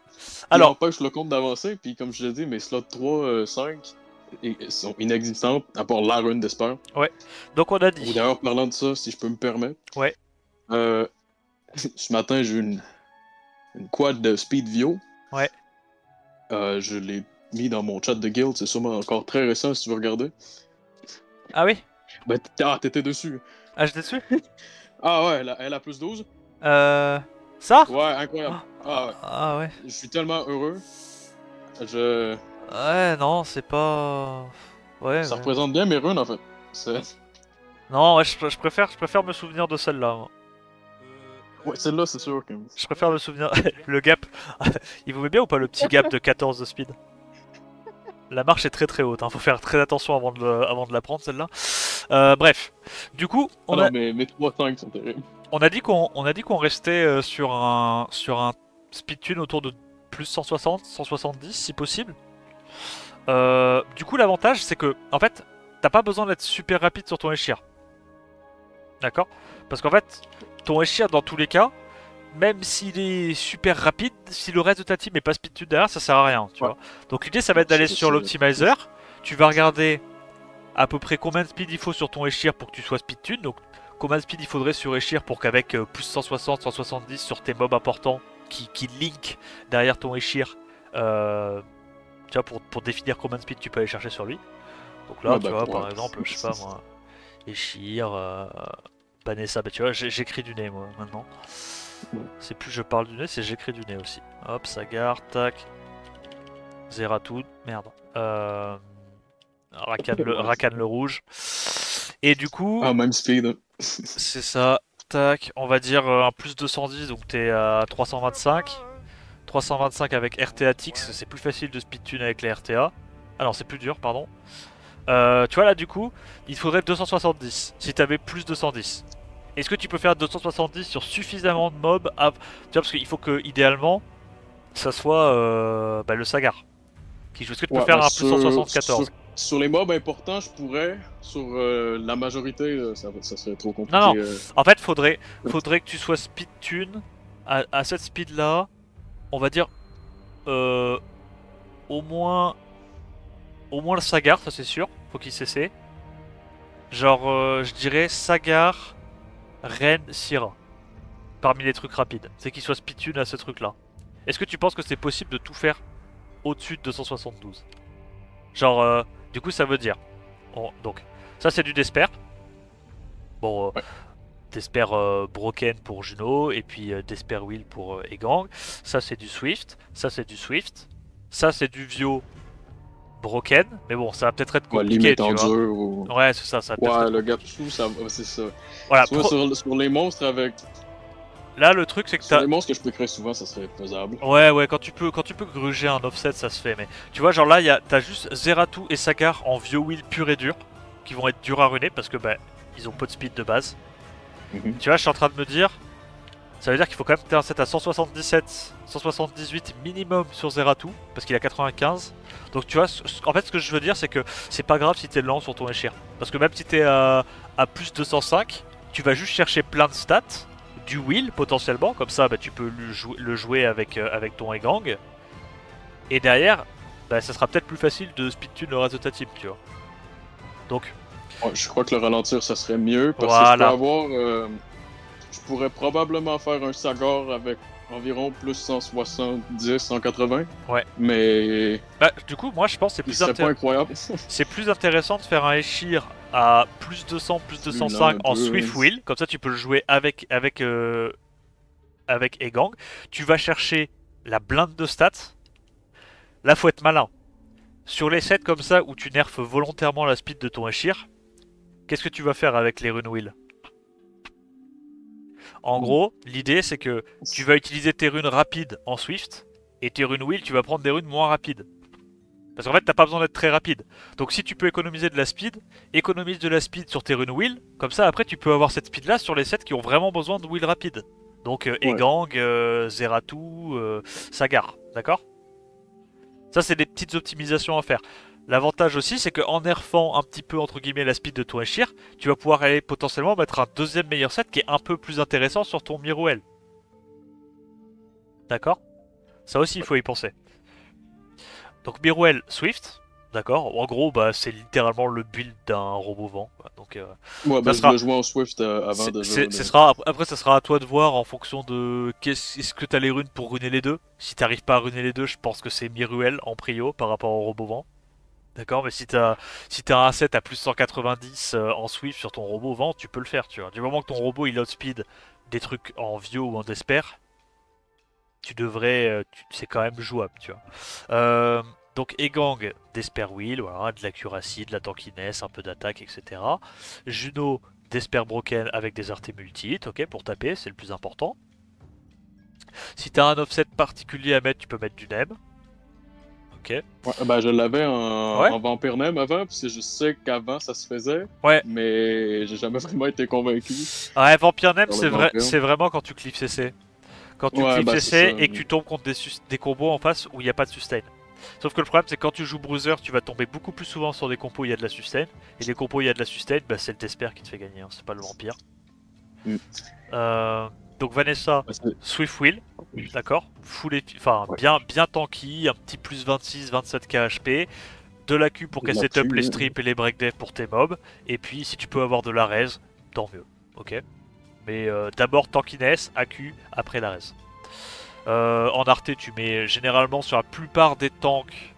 Alors, empêche le compte d'avancer. Puis comme je l'ai dit, mes slots 3, 5 sont inexistantes, à part la rune d'esper. donc on a Ou dit. d'ailleurs, parlant de ça, si je peux me permettre. Ouais. Ce matin, j'ai eu une quad de Speed Vio. Ouais. Je l'ai mis dans mon chat de guild, c'est sûrement encore très récent si tu veux regarder. Ah oui? Ben, t'étais dessus. Ah, j'étais dessus? Ah ouais, elle a plus 12. Ça? Ouais, incroyable. Ah ouais. Ah ouais. Je suis tellement heureux. Ouais, non, c'est pas... Ouais, Ça ouais. représente bien mes runes en fait. Non, ouais, je préfère me souvenir de celle-là. Moi. Ouais, celle-là, c'est sûr que... Je préfère me souvenir... le gap. Il vous met bien ou pas le petit gap de 14 de speed? La marche est très très haute, hein. Faut faire très attention avant de la prendre celle-là. Bref. Du coup, Ah non, mais mes 3-5 sont terribles. on a dit qu'on restait sur un speed tune autour de plus 160, 170 si possible. Du coup, l'avantage c'est que, en fait, t'as pas besoin d'être super rapide sur ton Eshir. D'accord? Parce qu'en fait, ton Eshir dans tous les cas, même s'il est super rapide, si le reste de ta team est pas speed tune derrière, ça sert à rien, tu vois. Donc l'idée ça va être d'aller sur l'optimizer. Tu vas regarder à peu près combien de speed il faut sur ton Eshir pour que tu sois speed tune. Donc combien de speed il faudrait sur Eshir pour qu'avec plus 160, 170 sur tes mobs importants qui link derrière ton Eshir, tu vois, pour définir combien de speed tu peux aller chercher sur lui. Donc là, tu vois, par exemple, je sais pas moi, Eshir, Vanessa, bah tu vois, j'écris du nez moi maintenant. C'est plus je parle du nez, c'est j'écris du nez aussi. Hop, Sagar, tac. Zeratul, merde. Rakan le rouge. Et du coup, Ah, même speed. c'est ça, tac, on va dire un plus 210, donc t'es à 325. 325 avec RTA Tix, c'est plus facile de speed tune avec les RTA. Ah non, c'est plus dur, pardon. Tu vois là, du coup, il faudrait 270 si t'avais plus 210. Est-ce que tu peux faire 270 sur suffisamment de mobs tu vois, parce qu'il faut que, idéalement, ça soit le Sagar qui joue. Est-ce que tu peux faire un plus 174? Sur les mobs importants, je pourrais. Sur la majorité, ça serait trop compliqué. Non, non. En fait, faudrait que tu sois speed tune à cette speed là. On va dire au moins le Sagar, ça c'est sûr. Faut qu'il cesse. Genre, je dirais Sagar, Ren, Syrah. Parmi les trucs rapides. C'est qu'il soit speed tune à ce truc là. Est-ce que tu penses que c'est possible de tout faire au-dessus de 272? Genre, du coup, ça veut dire, Donc, ça c'est du Desper. Bon, Ouais. Desper Broken pour Juno, et puis Desper Will pour Egang. Ça c'est du Swift, ça c'est du Swift. Ça c'est du Vio Broken, mais bon, ça va peut-être être Ouais, compliqué, limite tu en vois. dur ou. Ouais, c'est ça, ça va peut-être Ouais, être le compliqué. Gatsu, c'est ça. Voilà, Soit sur les monstres avec. là le truc c'est que Sur t'as. les monstres que je peux créer souvent, ça serait faisable. Ouais, ouais, quand tu peux gruger un offset, ça se fait, mais tu vois, genre là, t'as juste Zeratou et Sagar en Vio Will pur et dur, qui vont être durs à runer parce que, bah, ils ont pas de speed de base. Mhm. Tu vois, je suis en train de me dire, ça veut dire qu'il faut quand même que t'aies un set à 177, 178 minimum sur Zeratou, parce qu'il a 95. Donc tu vois, en fait ce que je veux dire c'est que c'est pas grave si t'es lent sur ton Eshir. Parce que même si t'es à plus 205, tu vas juste chercher plein de stats, du will potentiellement, comme ça bah, tu peux le jouer avec ton Egang. Et derrière, bah, ça sera peut-être plus facile de speedtune le reste de ta team, tu vois. Donc Ouais, je crois que le ralentir, ça serait mieux parce que je peux voilà. avoir. Je pourrais probablement faire un Sagar avec environ plus 170, 180. Ouais. Mais Bah, du coup, moi je pense que il serait pas incroyable. c'est plus intéressant de faire un Eshir à plus 200, plus Plus lent 205 un en peu. Swift Will, comme ça tu peux le jouer avec Egang. Tu vas chercher la blinde de stats. Là, faut être malin. Sur les sets comme ça où tu nerfes volontairement la speed de ton Eshir, qu'est-ce que tu vas faire avec les runes Will? En gros, l'idée c'est que tu vas utiliser tes runes rapides en Swift et tes runes Will, tu vas prendre des runes moins rapides. Parce qu'en fait, t'as pas besoin d'être très rapide. Donc si tu peux économiser de la speed, économise de la speed sur tes runes Will. Comme ça, après, tu peux avoir cette speed là sur les sets qui ont vraiment besoin de Will rapide. Donc Ouais. Egang, Zeratou, Sagar. D'accord? Ça, c'est des petites optimisations à faire. L'avantage aussi, c'est qu'en nerfant un petit peu, entre guillemets, la speed de ton Eshir, tu vas pouvoir aller potentiellement mettre un deuxième meilleur set qui est un peu plus intéressant sur ton Mirouel. D'accord? Ça aussi, il faut y penser. Donc Mirouel Swift, d'accord. En gros, bah, c'est littéralement le build d'un robot vent. Quoi. Donc Ouais, ça ben je sera, le jouais en Swift avant déjà. après, ça sera à toi de voir en fonction de est-ce que t'as les runes pour runer les deux. Si t'arrives pas à runer les deux, je pense que c'est Miruel en prio par rapport au robot vent. D'accord, mais si t'as un set à plus 190 en Swift sur ton robot vent, tu peux le faire, tu vois. Du moment que ton robot il outspeed des trucs en Vio ou en Desper, tu devrais, c'est quand même jouable, tu vois. Donc Egang, Desper Wheel, voilà, de l'accuracy, de la tankiness, un peu d'attaque, etc. Juno, Desper Broken avec des artés multi, ok, pour taper, c'est le plus important. Si t'as un offset particulier à mettre, tu peux mettre du Nem. Ok. Ouais, ben je l'avais Ouais. en Vampire Nem avant, parce que je sais qu'avant ça se faisait, Ouais. mais j'ai jamais vraiment été convaincu Ouais, Vampire Nem, par le Vampire. c'est vraiment quand tu cliffes CC. Quand tu Ouais, cliffes ben c'est ça. CC et que tu tombes contre des combos en face où il n'y a pas de sustain. Sauf que le problème, c'est que quand tu joues Bruiser, tu vas tomber beaucoup plus souvent sur des compos où il y a de la sustain. Et les compos où il y a de la sustain, bah, c'est le Desper qui te fait gagner, hein, c'est pas le Vampire. Mm. Euh, donc Vanessa, Ouais, Swift Will, d'accord. Enfin, ouais. bien tanky, un petit plus 26, 27 KHP. De la Q pour De la casser up cul, les hein. strips et les breakdev pour tes mobs. Et puis, si tu peux avoir de la res, tant mieux. Ok. Mais d'abord tankiness, AQ, après la res. En Arte, tu mets généralement sur la plupart des tanks,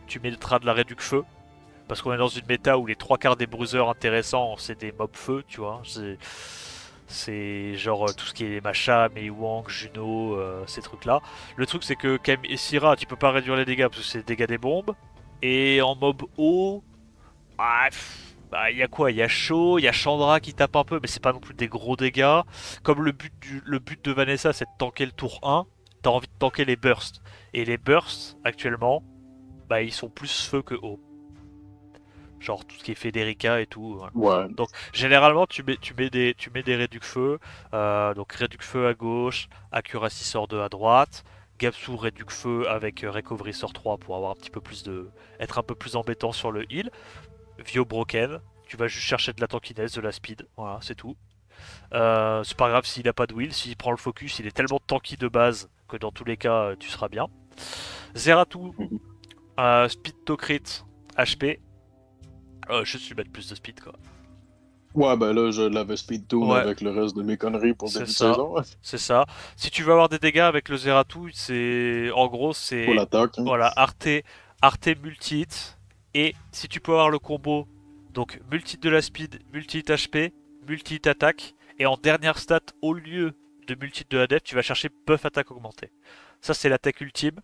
tu mettras de la réduc feu. Parce qu'on est dans une méta où les trois quarts des bruisers intéressants, c'est des mobs feu, tu vois. C'est genre tout ce qui est Macha, Mei Wang, Juno, ces trucs-là. Le truc, c'est que Kame et Syrah, tu peux pas réduire les dégâts parce que c'est les dégâts des bombes. Et en mob haut, ah, bah, il y a quoi? Il y a Shaw, il y a Chandra qui tape un peu, mais c'est pas non plus des gros dégâts. Comme le but de Vanessa, c'est de tanker le tour 1, t'as envie de tanker les bursts. Et les bursts, actuellement, bah, ils sont plus feu que haut. Genre tout ce qui est Federica et tout. Voilà. Ouais. Donc généralement tu mets des réducs feu. Donc réduc feu à gauche, Accuracy sort 2 à droite. Gapsu réduc feu avec Recovery sort 3 pour avoir un petit peu plus de. Être un peu plus embêtant sur le heal. Vio Broken, tu vas juste chercher de la tankiness, de la speed, voilà, c'est tout. C'est pas grave s'il a pas de will, s'il prend le focus, il est tellement tanky de base que dans tous les cas, tu seras bien. Zeratou, Mhm. speed to crit, HP, je suis mettre plus de speed quoi. Ouais, ben là, je l'avais speed tune Ouais, avec le reste de mes conneries pour le c'est début de ça, saison. c'est ça. Si tu veux avoir des dégâts avec le Zeratou, c'est en gros Pour c'est l'attaque, hein. voilà Arte multi hit et si tu peux avoir le combo Donc multi de la speed, multi HP, multi attaque, et en dernière stat, au lieu de multi de la def, tu vas chercher buff attaque augmentée. Ça c'est l'attaque ultime.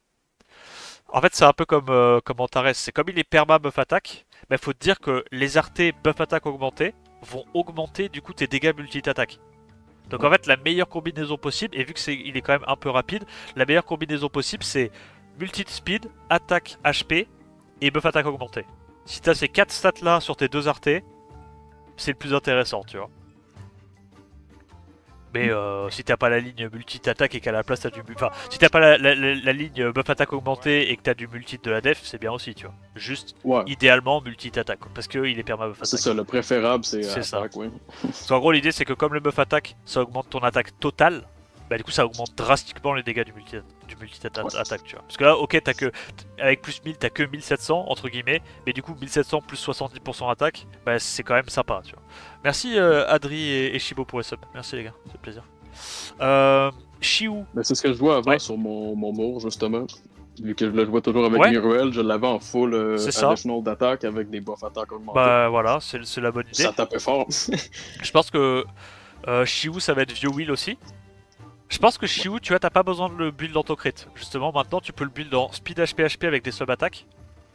En fait c'est un peu comme Antares, c'est comme il est perma buff attaque, mais faut te dire que les artés buff attaque augmentée vont augmenter du coup tes dégâts multi attaque. Donc en fait la meilleure combinaison possible, et vu que il est quand même un peu rapide, la meilleure combinaison possible c'est multi speed, attaque HP et buff attaque augmentée. Si t'as ces 4 stats là sur tes deux artés, c'est le plus intéressant, tu vois. Mais si t'as pas la ligne multi-attaque et qu'à la place t'as du... Enfin, si t'as pas la ligne buff attaque augmentée et que t'as du multi de la def, c'est bien aussi, tu vois. Juste, Ouais, idéalement, multi-attaque, parce qu'il est perma buff c'est attaque. ça, le préférable, c'est C'est ça. attaque, oui. Parce qu'en gros, l'idée c'est que comme le buff attaque, ça augmente ton attaque totale, bah du coup ça augmente drastiquement les dégâts du multi-attaque, tu vois. Parce que là, ok, avec plus 1000, t'as que 1700, entre guillemets, mais du coup 1700 plus 70% attaque, bah c'est quand même sympa, tu vois. Merci Adri et Shibo pour les subs. Merci les gars, c'est plaisir. Shiu. Mais c'est ce que je vois avant Ouais. sur mon Moore, justement. Vu que je le jouais toujours avec Ouais. Miruel, je l'avais en full C'est ça. additional d'attaque avec des buffs attaque augmentés. Bah voilà, c'est la bonne idée. Ça tapait fort. Je pense que Shiu ça va être Vieux Will aussi. Je pense que Shiu, tu vois, t'as pas besoin de le build en crit. Justement, maintenant tu peux le build en speed HP avec des sub-attaques.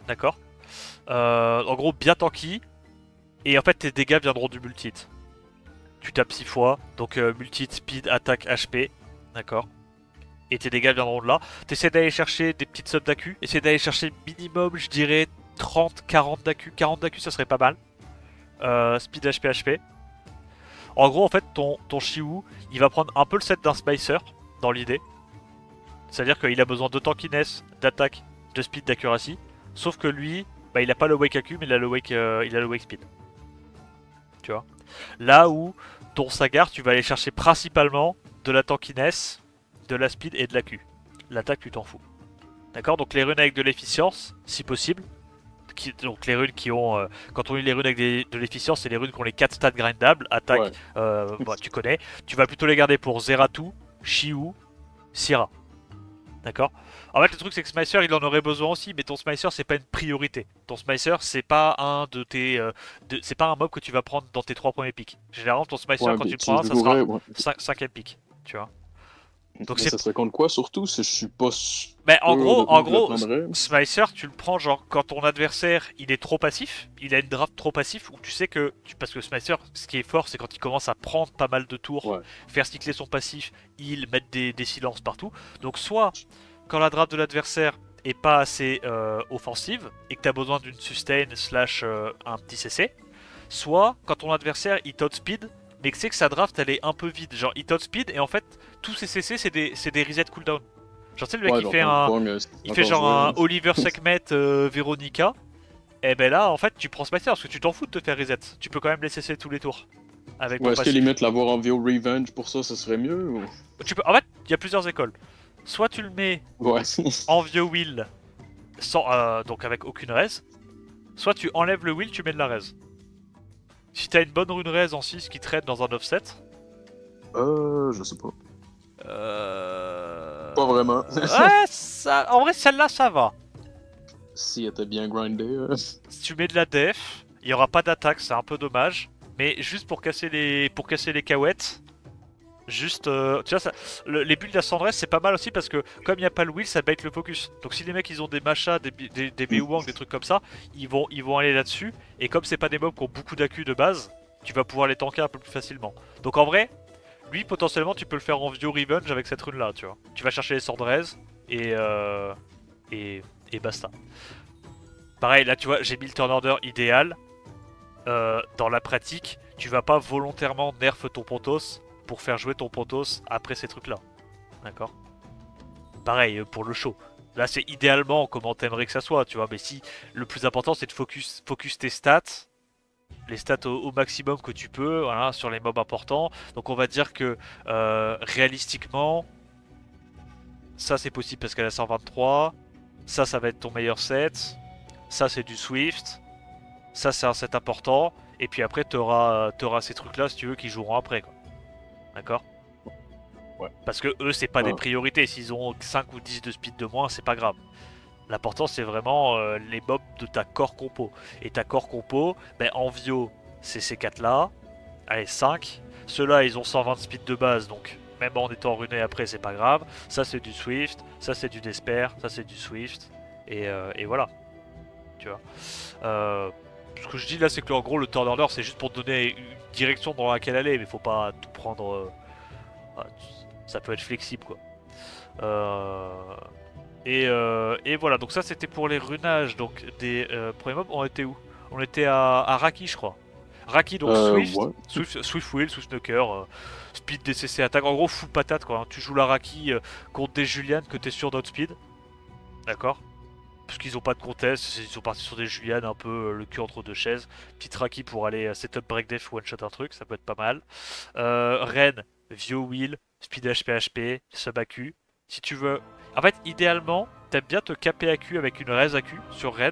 D'accord. En gros, bien tanky. Et en fait, tes dégâts viendront du multi-hit. Tu tapes 6 fois, donc multi-hit, speed, attaque, HP. D'accord. Et tes dégâts viendront de là. T'essaies d'aller chercher des petites subs d'AQ. Essaie d'aller chercher minimum, je dirais, 30, 40 d'AQ. 40 d'AQ, ça serait pas mal. Speed, HP. En gros, en fait, ton Shiwu, il va prendre un peu le set d'un Spicer, dans l'idée. C'est-à-dire qu'il a besoin de tankiness, d'attaque, de speed, d'accuracy. Sauf que lui, bah, il a pas le wake AQ, mais il a le wake speed. Tu vois. Là où ton Sagar, tu vas aller chercher principalement de la tankiness, de la speed et de l'AQ. L'attaque, tu t'en fous. D'accord. Donc les runes avec de l'efficience, si possible. Donc les runes qui ont... quand on lit les runes avec de l'efficience, c'est les runes qui ont les 4 stats grindables. Attaque, Ouais. bah, tu connais. Tu vas plutôt les garder pour Zeratu, Shiu, Syrah. D'accord. En fait, le truc c'est que Smicer il en aurait besoin aussi, mais ton Smicer c'est pas une priorité. Ton Smicer c'est pas un de tes, c'est pas un mob que tu vas prendre dans tes 3 premiers pics. Généralement, ton Smicer Ouais, quand mais tu le tu prends, le ça sera jouerais, ouais. 5ème pic, tu vois. Donc Mais c'est, ça serait contre quoi, surtout, si je suis pas sûr mais en de gros, où je le prendrais. Smicer tu le prends genre quand ton adversaire il est trop passif, il a une draft trop passif, où tu sais que, parce que Smicer, ce qui est fort c'est quand il commence à prendre pas mal de tours, Ouais. faire cycler son passif, il mettre des silences partout. Donc soit quand la draft de l'adversaire est pas assez offensive et que tu as besoin d'une sustain slash un petit CC, soit quand ton adversaire il speed mais que c'est que sa draft elle est un peu vide, genre il speed et en fait tous ses CC c'est des reset cooldown. Genre tu sais le mec Ouais, il genre, fait il fait genre un Oliver Sekhmet Veronica, et ben là en fait tu prends Smicer parce que tu t'en fous de te faire reset, tu peux quand même les CC tous les tours avec ton Ouais, est-ce que passif. limite l'avoir en VO Revenge pour ça, ce serait mieux ou... En fait il y a plusieurs écoles, soit tu le mets Ouais. en vieux will sans, donc avec aucune raise, soit tu enlèves le will, tu mets de la raise. Si t'as une bonne rune raise en 6 qui traite dans un offset, Je sais pas. euh... Pas vraiment. Ouais, ça... en vrai celle-là ça va. Si elle était bien grindée. Si tu mets de la def, il y aura pas d'attaque, c'est un peu dommage. Mais juste pour casser les cahuètes, juste, tu vois, les builds à Sandress c'est pas mal aussi parce que comme il n'y a pas le will, ça bait le focus. Donc si les mecs ils ont des machas, des Beowang, des trucs comme ça, ils vont aller là-dessus. Et comme c'est pas des mobs qui ont beaucoup d'accu de base, tu vas pouvoir les tanker un peu plus facilement. Donc en vrai, lui potentiellement tu peux le faire en Vio Revenge avec cette rune là, tu vois. Tu vas chercher les Sandrez et, et basta. Pareil là tu vois, j'ai mis le turn order idéal. Dans la pratique, tu vas pas volontairement nerf ton Pontos pour faire jouer ton Pontos après ces trucs là. D'accord. Pareil pour le show. Là c'est idéalement comment t'aimerais que ça soit, tu vois. Mais si le plus important c'est de focus tes stats, les stats au maximum que tu peux, voilà, sur les mobs importants. Donc on va dire que réalistiquement, ça c'est possible parce qu'elle a 123. Ça va être ton meilleur set. Ça c'est du Swift. Ça c'est un set important. Et puis après t'auras ces trucs là si tu veux qui joueront après quoi. D'accord. Ouais. Parce que eux c'est pas des Ah. priorités. S'ils ont 5 ou 10 de speed de moins, c'est pas grave. L'important c'est vraiment les mobs de ta core compo. Et ta core compo, ben, en Vio, c'est ces 4 là. Allez, 5. Ceux-là, ils ont 120 de speed de base, donc même en étant runé après, c'est pas grave. Ça, c'est du Swift, ça, c'est du Despair, ça, c'est du Swift. Et voilà, tu vois. Ce que je dis là, c'est que en gros, le turn order, c'est juste pour te donner une direction dans laquelle aller, mais faut pas tout prendre. Voilà, ça peut être flexible, quoi. Euh, et voilà, donc ça, c'était pour les runages. Donc, des premiers mobs, on était où? On était à Raki, je crois. Raki, donc Swift, Ouais. Swift Will, Swift Knocker, Speed DCC attaque. En gros, full patate quoi, hein. Tu joues la Raki contre des Julian que t'es sûr d'outspeed. D'accord? Parce qu'ils ont pas de contest, ils sont partis sur des Julian un peu le cul entre deux chaises. Petite Raki pour aller setup break def one shot un truc, ça peut être pas mal. Ren, Vio Will, Speed HP HP, sub AQ. Si tu veux. En fait, idéalement, t'aimes bien te caper AQ avec une res AQ sur Ren.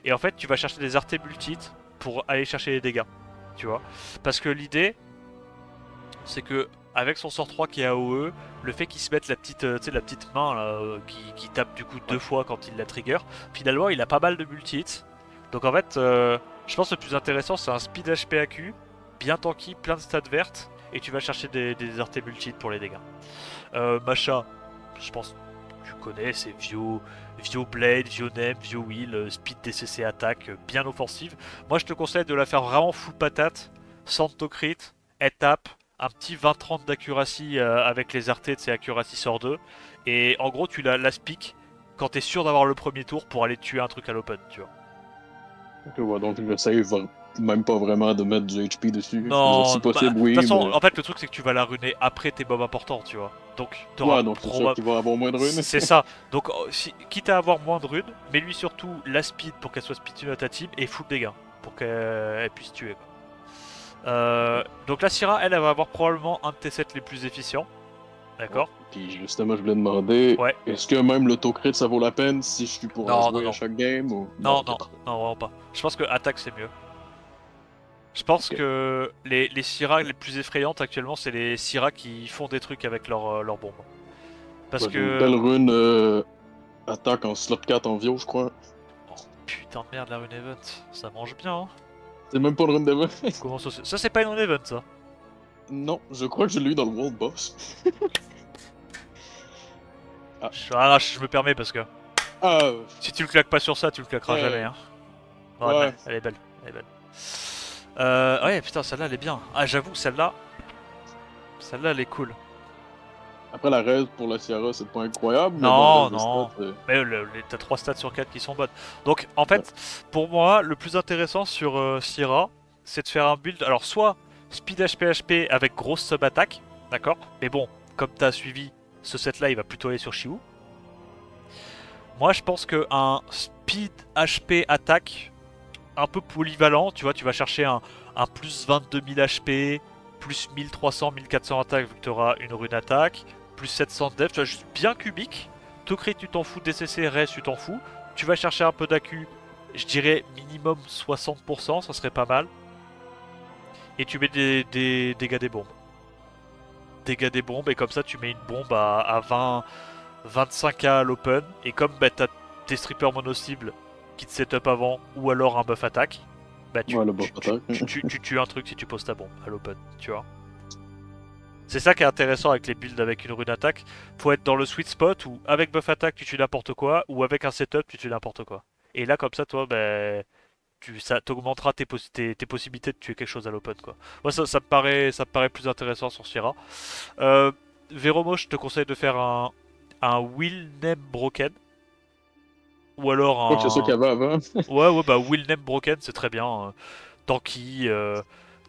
Et en fait, tu vas chercher des artés multit pour aller chercher les dégâts. Tu vois? Parce que l'idée, c'est que avec son sort 3 qui est AOE, le fait qu'il se mette la petite, la petite main là, qui tape du coup deux fois quand il la trigger, finalement il a pas mal de multi-hits. Donc en fait, je pense que le plus intéressant c'est un speed HP AQ, bien tanky, plein de stats vertes, et tu vas chercher des RT multi-hits pour les dégâts. Macha, je pense que tu connais, c'est Vio Blade, Vio Nem, Vio Will, Speed DCC attaque, bien offensive. Moi je te conseille de la faire vraiment full patate, sans crit, étape, un petit 20-30 d'accuracy avec les RT de ses accuracy sort 2. Et en gros tu la speak quand t'es sûr d'avoir le premier tour pour aller tuer un truc à l'open, tu vois. Ok, ouais, donc j'essaye même pas vraiment de mettre du HP dessus. Je veux dire, Non, si bah, de possible, toute oui, façon, mais. en fait, le truc c'est que tu vas la runer après tes mobs importants, tu vois. Donc, t'auras Ouais, donc c'est sûr probablement. qu'il va avoir moins de runes. C'est ça. Donc, quitte à avoir moins de runes, mais lui surtout la speed pour qu'elle soit speed à ta team et full dégâts pour qu'elle puisse tuer. Quoi. Donc, la Syra, elle va avoir probablement un de tes sets les plus efficients. Ouais. D'accord. Puis justement, je voulais demander, Ouais. est-ce que même l'autocrit ça vaut la peine si je suis pour en Non, non, jouer à non. chaque game ou. Non, Non, ok, non, parfait. non, vraiment pas. Je pense que attaque c'est mieux. Je pense Ok. que les Syra les plus effrayantes actuellement, c'est les Syra qui font des trucs avec leur bombe. Parce Ouais, j'ai une que belle rune attaque en slot 4 en Vio, je crois. oh, putain de merde, la rune event, ça mange bien, hein. C'est même pas une rune d'event. Comment ça Ça, c'est pas une rune event, ça. Non, je crois que je l'ai eu dans le World Boss. Ah, Je me permets parce que ah, si tu le claques pas sur ça, tu le claqueras jamais, ouais, hein. Ouais, mais ouais. elle est belle, elle est belle. Ouais, putain, celle-là, elle est bien. Ah, j'avoue, celle-là, elle est cool. Après la raise pour la Sierra, c'est pas incroyable, mais bon, le Non, reste des non. stats. Mais t'as 3 stats sur 4 qui sont bonnes. Donc, en Ouais. fait, pour moi, le plus intéressant sur Syrah, c'est de faire un build. Alors, soit speed HP HP avec grosse sub-attaque, d'accord. Mais bon, comme t'as suivi, ce set-là, il va plutôt aller sur Shiwu. Moi, je pense que un speed HP attaque un peu polyvalent, tu vois, tu vas chercher un plus 22 000 HP, plus 1300, 1400 attaque vu que tu auras une rune attaque, plus 700 def, tu vois, juste bien cubique. Tokrit, tu t'en fous, DCC, Res, tu t'en fous. Tu vas chercher un peu d'accu, je dirais minimum 60%, ça serait pas mal. Et tu mets des dégâts des bombes. Dégâts des bombes, et comme ça, tu mets une bombe à 20, 25k à l'open. Et comme bah, t'as tes strippers mono-cibles qui te setup avant, ou alors un buff attaque, bah Ouais, le buff attaque. tu tues un truc si tu poses ta bombe à l'open, tu vois. C'est ça qui est intéressant avec les builds avec une rune attaque. Faut être dans le sweet spot où avec buff attaque tu tues n'importe quoi, ou avec un setup tu tues n'importe quoi. Et là comme ça toi, bah, ça t'augmentera tes possibilités de tuer quelque chose à l'open quoi. Moi ça me paraît plus intéressant sur Sierra. Euh, Véromo, je te conseille de faire un Will Name Broken. Ou alors Je crois que c'est ça qu'il y un. avait avant. Ouais, bah Will Name Broken, c'est très bien. Tanky,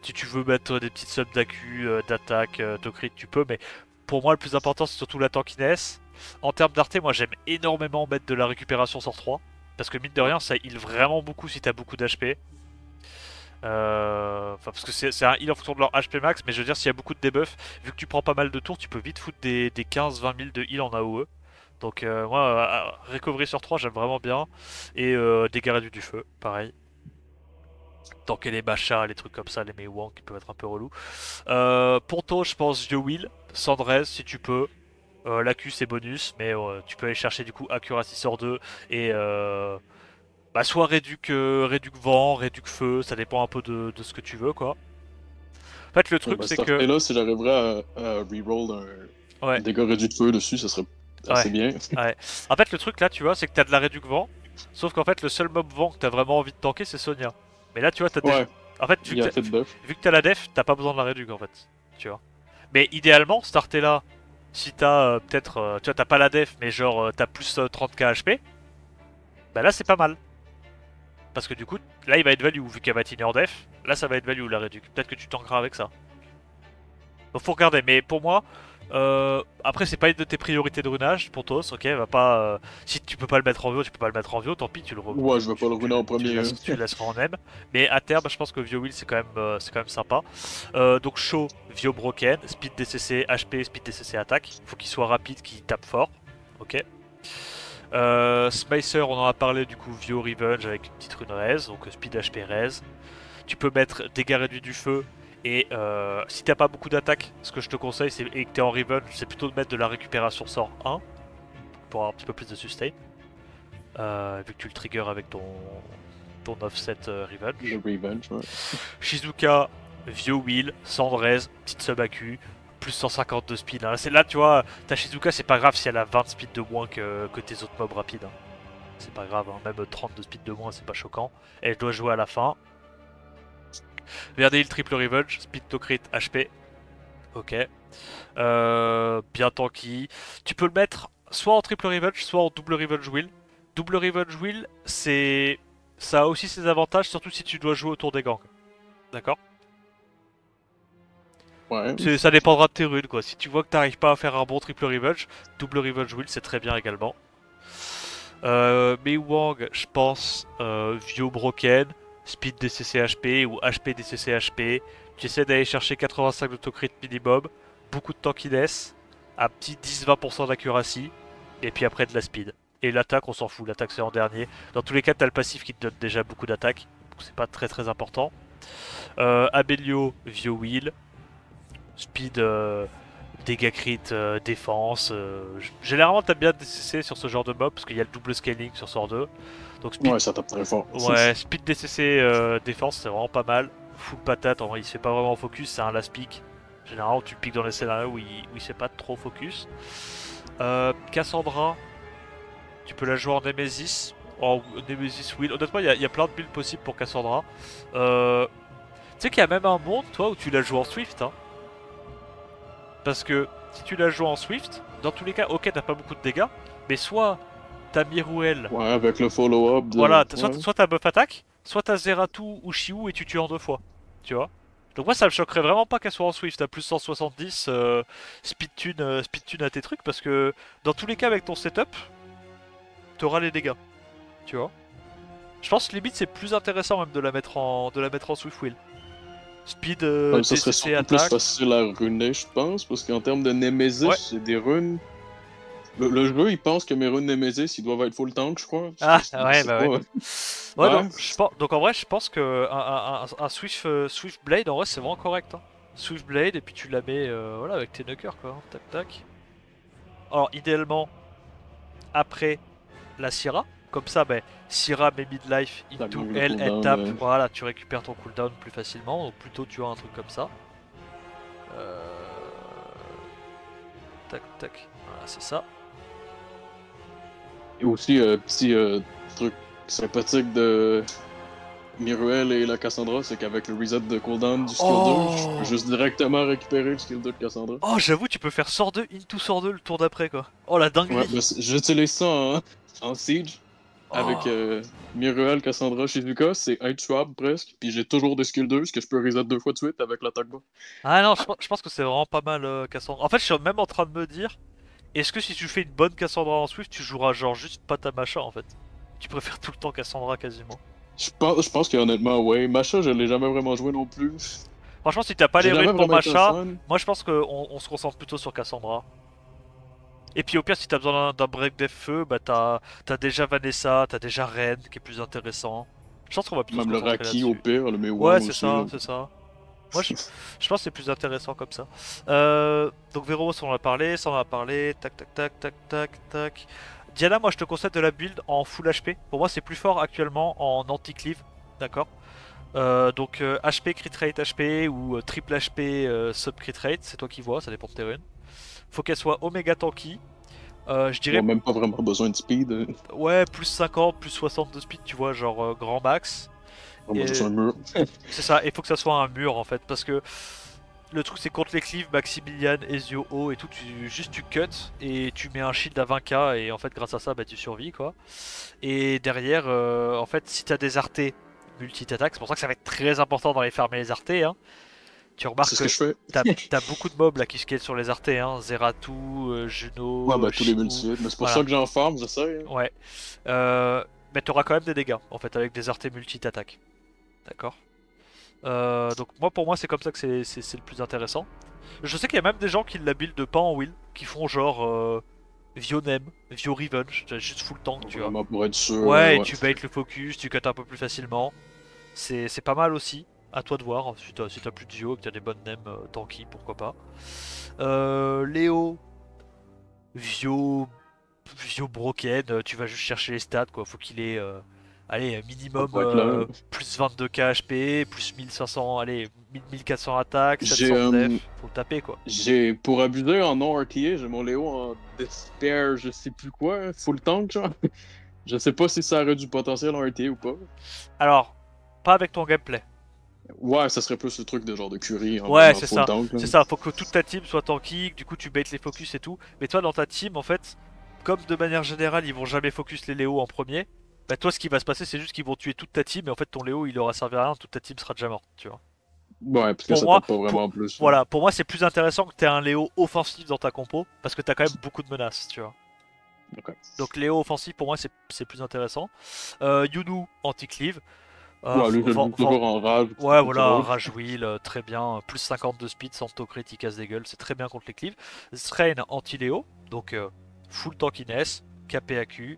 si tu veux mettre des petites subs d'accu, d'attaque, de crit, tu peux. Mais pour moi, le plus important, c'est surtout la tankiness. En termes d'arté, moi j'aime énormément mettre de la récupération sur 3. Parce que mine de rien, ça heal vraiment beaucoup si t'as beaucoup d'HP. Enfin, parce que c'est un heal en fonction de leur HP max. Mais je veux dire, s'il y a beaucoup de debuff, vu que tu prends pas mal de tours, tu peux vite foutre des 15-20 000 de heal en AOE. Donc moi, recovery sur 3 j'aime vraiment bien. Et dégâts réduits du feu, pareil. Tanker les machas, les trucs comme ça, les Meiwang qui peuvent être un peu relous. Ponto, je pense, Will, Sandrez si tu peux. L'AQ c'est bonus, mais tu peux aller chercher du coup Accuracy sur 2 et bah, soit réduc vent, réduc feu, ça dépend un peu de ce que tu veux quoi. En fait, le Ouais, truc ben, c'est cette que. là si j'arriverais à reroll un Ouais, dégât réduit de feu dessus, ça serait ouais, assez bien. ouais. En fait, le truc là, tu vois, c'est que t'as de la réduc vent, sauf qu'en fait, le seul mob vent que t'as vraiment envie de tanker, c'est Sonia. Mais là, tu vois, t'as déjà. Ouais, En fait, il y a fait de buff. vu que t'as la def, t'as pas besoin de la réduc en fait. Tu vois. Mais idéalement, starter là, si t'as peut-être. Tu vois, t'as pas la def, mais genre t'as plus 30k HP, bah là, c'est pas mal. Parce que du coup, là, il va être value, vu qu'elle va tenir def. Là, ça va être value la réduc. Peut-être que tu tankeras avec ça. Donc faut regarder, mais pour moi, après c'est pas une de tes priorités de runage pour Tos, ok, va pas. Si tu peux pas le mettre en VO, tu peux pas le mettre en VO, tant pis, Ouais, je vais pas le ruiner en premier. tu le laisseras en M. Mais à terme, je pense que Vio Will c'est quand même sympa. Donc Show, Vio Broken, Speed DCC, HP, Speed DCC attaque. Faut qu'il soit rapide, qu'il tape fort, ok. Smicer, on en a parlé du coup, Vio Revenge avec une petite rune raise, donc Speed HP raise. Tu peux mettre dégâts réduits du feu. Et si t'as pas beaucoup d'attaques, ce que je te conseille, et que t'es en Revenge, c'est plutôt de mettre de la récupération sort 1 pour avoir un petit peu plus de sustain. Vu que tu le trigger avec ton offset Le Revenge. revenge, ouais. Shizuka, Vieux Wheel, Sandrez, petite sub AQ, plus 150 de speed. Hein. Là, tu vois, ta Shizuka, c'est pas grave si elle a 20 de speed de moins que tes autres mobs rapides. Hein. C'est pas grave, hein. Même 30 de speed de moins, c'est pas choquant. Elle doit jouer à la fin. Verdale triple revenge, speed to crit, HP. Ok. Bien tanky. Tu peux le mettre soit en triple revenge, soit en double revenge wheel. Double revenge wheel, c'est. Ça a aussi ses avantages, surtout si tu dois jouer autour des gangs. D'accord. Ouais. Ça dépendra de tes runes quoi. Si tu vois que t'arrives pas à faire un bon triple revenge, double revenge wheel c'est très bien également. Mei Wang, je pense, Vio Broken, Speed DCC HP ou HP DCC HP. Tu essaies d'aller chercher 85 d'autocrit minimum, beaucoup de tankiness, un petit 10-20% d'accuracy, et puis après de la speed. Et l'attaque, on s'en fout, l'attaque c'est en dernier. Dans tous les cas, t'as le passif qui te donne déjà beaucoup d'attaque, donc c'est pas très important. Abelio, Vio Wheel, Speed, dégâts crit, défense. Généralement, t'as bien DCC sur ce genre de mob parce qu'il y a le double scaling sur sort 2. Donc speed, Ouais, ça tape très fort. ouais, speed DCC défense, c'est vraiment pas mal. Full patate, en vrai, il se fait pas vraiment focus, c'est un last pick. Généralement, tu piques dans les scénarios où il se fait pas trop focus. Cassandra, tu peux la jouer en Nemesis. En Nemesis Wheel. Honnêtement, il y a plein de builds possibles pour Cassandra. Tu sais qu'il y a même un monde, toi, où tu la joues en Swift. Hein. Parce que si tu la joues en Swift, dans tous les cas, ok, t'as pas beaucoup de dégâts, mais soit t'as Miruel, Ouais, avec le follow-up de. voilà, Ouais. soit t'as buff attaque, soit t'as Zeratu ou Shiu et tu tues en 2 fois, tu vois. Donc moi ça me choquerait vraiment pas qu'elle soit en Swift à plus 170 speed tune à tes trucs parce que dans tous les cas avec ton setup, t'auras les dégâts, tu vois. Je pense que limite c'est plus intéressant même de la mettre en Swift Wheel. Speed Ça serait DCC surtout plus attaque. facile à runer, je pense, parce qu'en termes de Ouais. Nemesis, j'ai des runes. Le jeu, il pense que mes runes Nemesis, ils doivent être full tank, je crois. Ah Je ouais sais bah pas. ouais. Ouais. Ouais, donc, donc en vrai, je pense que un Swift, Swift Blade, en vrai, c'est vraiment correct. Hein. Swift Blade, et puis tu la mets voilà, avec tes knockers, quoi. Hein. Tac, tac. Alors, idéalement, après la Syrah, comme ça, ben, Syrah met midlife Ça into manque de elle, elle cooldown. tape. Voilà, tu récupères ton cooldown plus facilement. Donc, plutôt, tu as un truc comme ça. Euh... Tac, tac. Voilà, c'est ça. Et aussi, petit truc sympathique de Miruel et la Cassandra, c'est qu'avec le reset de cooldown du skill 2, je peux Oh juste directement récupérer le skill 2 de Cassandra. Oh, j'avoue, tu peux faire sort 2 into sort 2 le tour d'après, quoi. Oh, la Ouais, dinguerie. bah, j'utilise ça en Siege. Avec Oh. Miruel, Cassandra, Shizuka, c'est un tuable presque, puis j'ai toujours des skill 2, ce que je peux reset 2 fois de suite avec l'attaque bas. Ah non, je pense que c'est vraiment pas mal Cassandra. En fait, je suis même en train de me dire, est-ce que si tu fais une bonne Cassandra en Swift, tu joueras genre juste pas ta Macha en fait. Tu préfères tout le temps Cassandra quasiment. Je pense qu'honnêtement, ouais. Masha, je l'ai jamais vraiment joué non plus. Franchement, si t'as pas les J'ai runes jamais pour vraiment été un Macha, fan. moi je pense qu'on se concentre plutôt sur Cassandra. Et puis au pire, si t'as besoin d'un break des feux, bah t'as déjà Vanessa, t'as déjà Ren qui est plus intéressant. Je pense qu'on va plutôt se Même le concentrer Raki au là-dessus. pire, le Ouais, Mewang c'est aussi. ça, Là. c'est ça. Moi, je pense que c'est plus intéressant comme ça. Donc Véro, ça on en a parlé, ça on en a parlé. Tac, tac, tac, tac, tac, tac. Diana, moi je te conseille de la build en full HP. Pour moi, c'est plus fort actuellement en anti-cleave. D'accord. Donc HP crit rate HP ou triple HP sub crit rate, c'est toi qui vois, ça dépend de tes runes. Faut qu'elle soit oméga tanky. Je On a dirais même pas vraiment besoin de speed. ouais, plus 50, plus 60 de speed, tu vois, genre grand max. On a juste Et un mur. c'est ça, il faut que ça soit un mur en fait, parce que le truc c'est contre les cleaves, Maximilian, Ezio, O et tout, juste tu cut et tu mets un shield à 20k et en fait grâce à ça bah, tu survis quoi. Et derrière, en fait si t'as des artés multi-attaques, c'est pour ça que ça va être très important dans les farmer les artés. Hein. Tu C'est remarques ce que que je fais. t'as beaucoup de mobs là qui scale sur les artés, hein. Zeratou, Ouais, Juno, bah tous les Shimu, multi mais c'est pour voilà. ça que j'en farm, j'essaie. Hein. Ouais. Mais t'auras quand même des dégâts en fait avec des artés multi-attaques. D'accord. Donc moi pour moi c'est comme ça que c'est le plus intéressant. Je sais qu'il y a même des gens qui la build pas en will, qui font genre Vio Nem, Vio Revenge, juste full tank tu vois. Vraiment pour être sûr, Ouais et ouais. tu bait le focus, tu cut un peu plus facilement. C'est pas mal aussi, à toi de voir, si t'as plus de Vio et que t'as des bonnes Nem tanky, pourquoi pas. Léo, Vio, Vio Broken, tu vas juste chercher les stats quoi, faut qu'il ait allez Ça minimum pourrait être là. plus 22k HP, plus 1500, allez 1400 attaques, J'ai 700 de def, faut le taper quoi. j'ai pour abuser en non RTA, j'ai mon Léo en Despair, je sais plus quoi, full tank genre. Je sais pas si ça aurait du potentiel en RTA ou pas. Alors, pas avec ton gameplay. Ouais, ça serait plus le truc de genre de Curie en Ouais vraiment c'est full ça, tank là. c'est ça, faut que toute ta team soit tanky, que du coup tu bait les focus et tout. Mais toi dans ta team en fait, comme de manière générale ils vont jamais focus les Léo en premier, bah toi ce qui va se passer c'est juste qu'ils vont tuer toute ta team et en fait ton Léo il aura servi à rien, toute ta team sera déjà morte, tu vois. Ouais, parce que Pour ça moi, tape pas vraiment pour, en plus. Là. voilà, pour moi c'est plus intéressant que tu aies un Léo offensif dans ta compo parce que tu as quand même beaucoup de menaces, tu vois. Ok. Donc Léo offensif pour moi c'est plus intéressant. Yunu anti-cleave. Ouais, lui, je le joue toujours en rage, c'est Ouais tout voilà, drôle. Rage Wheel, très bien. Plus 50 de speed, Santo crit, il casse des gueules, c'est très bien contre les cleaves. Strain anti-Léo, donc full tankiness, KPAQ.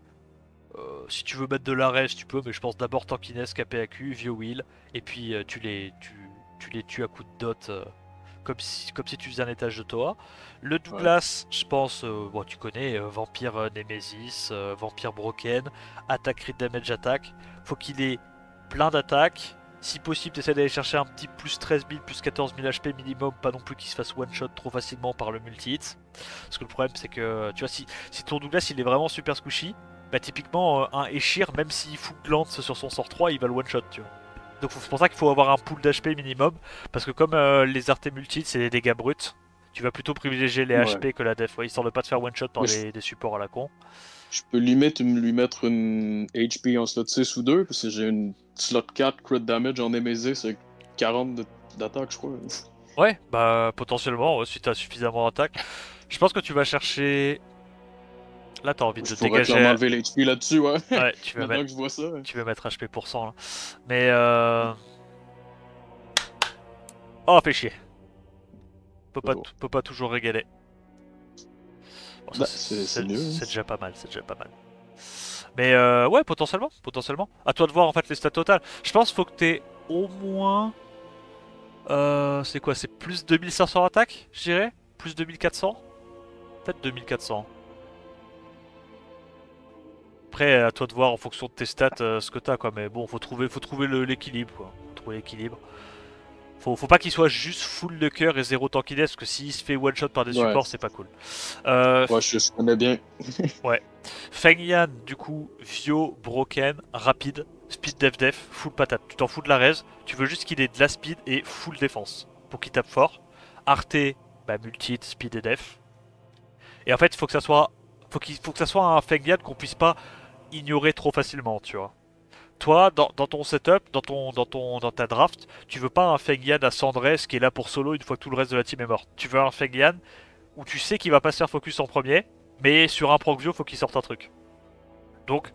Si tu veux mettre de l'arrêt, tu peux, mais je pense d'abord tankiness, KPAQ, Vio Wheel, et puis tu les tues à coups de dot comme si tu faisais un étage de Toa. Le Ouais. Douglas, je pense, bon, tu connais, Vampire Nemesis, Vampire Broken, attaque crit damage attack. Faut qu'il ait plein d'attaques. Si possible, t'essaies d'aller chercher un petit plus 13 000, plus 14 000 HP minimum, pas non plus qu'il se fasse one shot trop facilement par le multi-hit. Parce que le problème, c'est que, tu vois, si ton Douglas il est vraiment super squishy, bah typiquement, un Eshir, même s'il fout Glance sur son sort 3, il va le one shot, tu vois. Donc c'est pour ça qu'il faut avoir un pool d'HP minimum, parce que comme les artés multi, c'est des dégâts bruts, tu vas plutôt privilégier les Ouais. HP que la def, ouais, histoire de pas te faire one shot par Mais des supports à la con. je peux limite lui mettre une HP en slot 6 ou 2, parce que j'ai une slot 4 crit damage en Nemesis avec 40 d'attaque, je crois. Ouais, bah potentiellement, ouais, si t'as suffisamment d'attaque. Je pense que tu vas chercher... Là t'as envie de Je pourrais clairement dégager... enlever l'HP là-dessus, ouais. Ouais, Maintenant que je vois ça. Ouais. tu vas mettre HP pour cent là. Mais oh, fait chier. Toujours. Peut pas toujours régaler. Bon, ça Bah, c'est mieux. Hein. c'est déjà pas mal, c'est déjà pas mal. Mais ouais, potentiellement, potentiellement. À toi de voir en fait les stats totales. Je pense qu'il faut que t'aies au moins... c'est quoi? C'est plus 2500 attaques, je dirais? Plus 2400? Peut-être 2400. Après, à toi de voir en fonction de tes stats ce que t'as quoi. Mais bon, faut trouver l'équilibre quoi. Faut trouver l'équilibre. Faut pas qu'il soit juste full de cœur et zéro tankiness, parce que s'il se fait one shot par des Ouais. supports, c'est pas cool. Euh, Ouais, je connais bien. ouais. Feng Yan, du coup, Vio, Broken, rapide, speed def, full patate. Tu t'en fous de la res, tu veux juste qu'il ait de la speed et full défense pour qu'il tape fort. Arte, bah, multi, speed et def. Et en fait, faut que ça soit, faut que ça soit un Feng Yan qu'on puisse pas ignorer trop facilement, tu vois. Toi, dans ton setup, dans ta draft, tu veux pas un Feng Yan à Sandress qui est là pour solo une fois que tout le reste de la team est mort. Tu veux un Feng Yan où tu sais qu'il va pas se faire focus en premier, mais sur un Procvio, faut qu'il sorte un truc. Donc,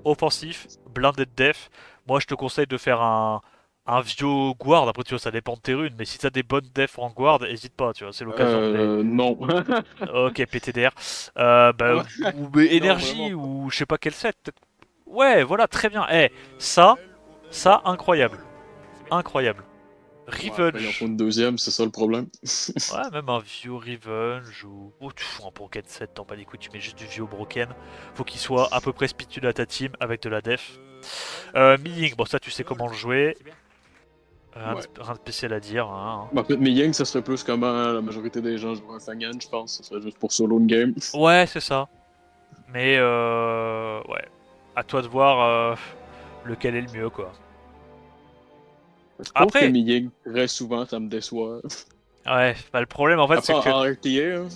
offensif, blinded def. Moi, je te conseille de faire un Vio Guard. Après, tu vois, ça dépend de tes runes, mais si t'as des bonnes defs en Guard, hésite pas, tu vois, c'est l'occasion de les. Non. Ok, PTDR. Bah, Ouais. ou Non, vraiment énergie, pas. ou je sais pas quel set. Ouais, voilà, très bien. Eh, ça, incroyable. Incroyable. Ouais, après, il en faut Revenge. une deuxième, c'est ça le problème. Ouais, même un vieux Revenge ou tu fous un Broken 7, t'en pas les couilles, tu mets juste du vieux Broken. Faut qu'il soit à peu près speed à ta team avec de la def. Milling, bon ça tu sais comment le jouer. Ouais. Rien de spécial à dire. Hein. En fait, mais Yang, ça serait plus comment la majorité des gens jouent un Fangan, je pense. Ça serait juste pour solo une game. Ouais, c'est ça. Mais ouais, à toi de voir lequel est le mieux quoi. Je trouve que Après, Miying, très souvent, ça me déçoit. ouais, bah, le problème en fait Après, c'est que en RTA, hein.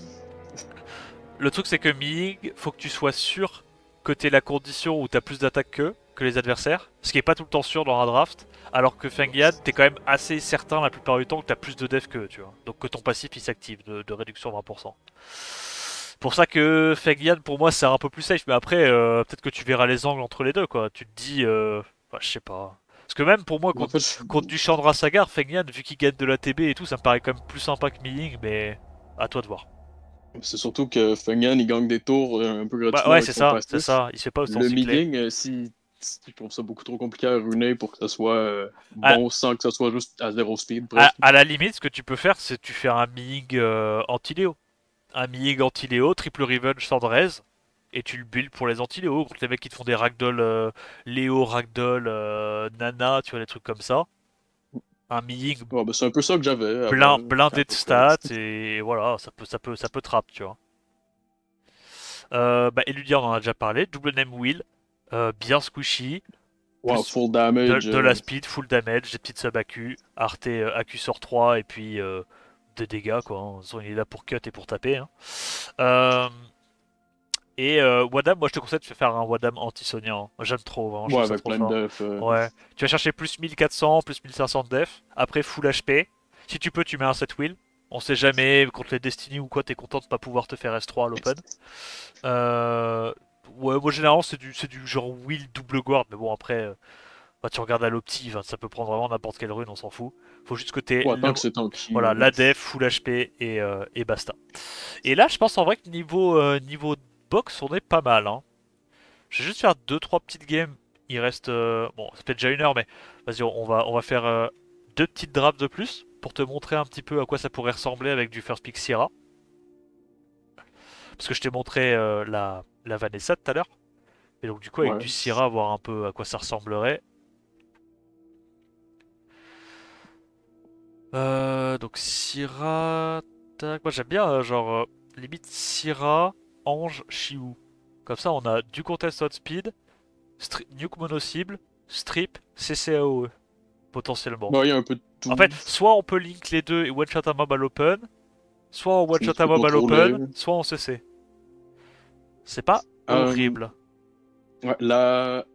le truc c'est que Milling, faut que tu sois sûr que t'es la condition où t'as plus d'attaque que les adversaires, ce qui est pas tout le temps sûr dans un draft, alors que Fengyad, t'es quand même assez certain la plupart du temps que t'as plus de def que tu vois, donc que ton passif il s'active de réduction 20%. Pour ça que Fengyad pour moi c'est un peu plus safe, mais après peut-être que tu verras les angles entre les deux quoi, tu te dis, enfin, je sais pas. Parce que même pour moi En fait, je- contre du Chandra Sagar, Fengyad vu qu'il gagne de la TB et tout, ça me paraît quand même plus sympa que Milling, mais à toi de voir. c'est surtout que Fangan, il gagne des tours un peu Bah gratuitement ouais avec son c'est passif. ça, il se fait pas autant Le cycler. Miying, si je trouve ça beaucoup trop compliqué à ruiner pour que ça soit À, bon sans que ça soit juste à zéro speed presque. à la limite, ce que tu peux faire, c'est tu fais un Milling anti-Léo. Un Milling anti-Léo, triple Revenge sans Drez, et tu le build pour les anti-Léo, contre les mecs qui te font des ragdoll Léo, ragdoll, Nana, tu vois, des trucs comme ça. Un Milling Ouais, ben, c'est un peu ça que j'avais avant, blindé de à peu près. stats, et voilà, ça peut trap, tu vois. Bah, Eludia, on en a déjà parlé. Double name Will, bien squishy, Wow, plus full damage. de la speed, full damage, des petites sub AQ, Arte AQ sur 3 et puis des dégâts quoi. Hein. De toute façon, il est là pour cut et pour taper. Hein. Euh, et Wadam, moi je te conseille de faire un Wadam anti-Sonia. Hein. J'aime trop, vraiment, je Ouais, trouve ça avec trop plein de fort. def. Ouais. Tu vas chercher plus 1400, plus 1500 de def. Après full HP. Si tu peux, tu mets un set wheel. On sait jamais, contre les Destiny ou quoi, t'es content de pas pouvoir te faire S3 à l'open. Euh, ouais, moi généralement c'est du genre wheel double guard, mais bon après, bah, tu regardes à l'optive, hein, ça peut prendre vraiment n'importe quelle rune, on s'en fout. Faut juste que t'aies Ouais, tant que c'est tanky. voilà, la def, full HP et basta. Et là, je pense en vrai que niveau box, on est pas mal. Hein. Je vais juste faire deux trois petites games. Il reste, bon, ça fait déjà une heure, mais vas-y, on va faire deux petites drafts de plus pour te montrer un petit peu à quoi ça pourrait ressembler avec du first pick Sierra. Parce que je t'ai montré la Vanessa tout à l'heure. Et donc du coup avec Ouais. du Syrah, voir un peu à quoi ça ressemblerait. Donc Syrah... Tac. Moi j'aime bien genre limite Syrah, Ange, Shiou. Comme ça on a du contest outspeed, nuke mono cible, strip, CCAOE potentiellement. Ouais, il y a un peu de En fait, tout. soit on peut link les deux et one shot un mob à l'open, soit on one Sinon, shot tu un peux mob à contrôler. l'open, soit en CC. C'est pas Euh, horrible. ouais, la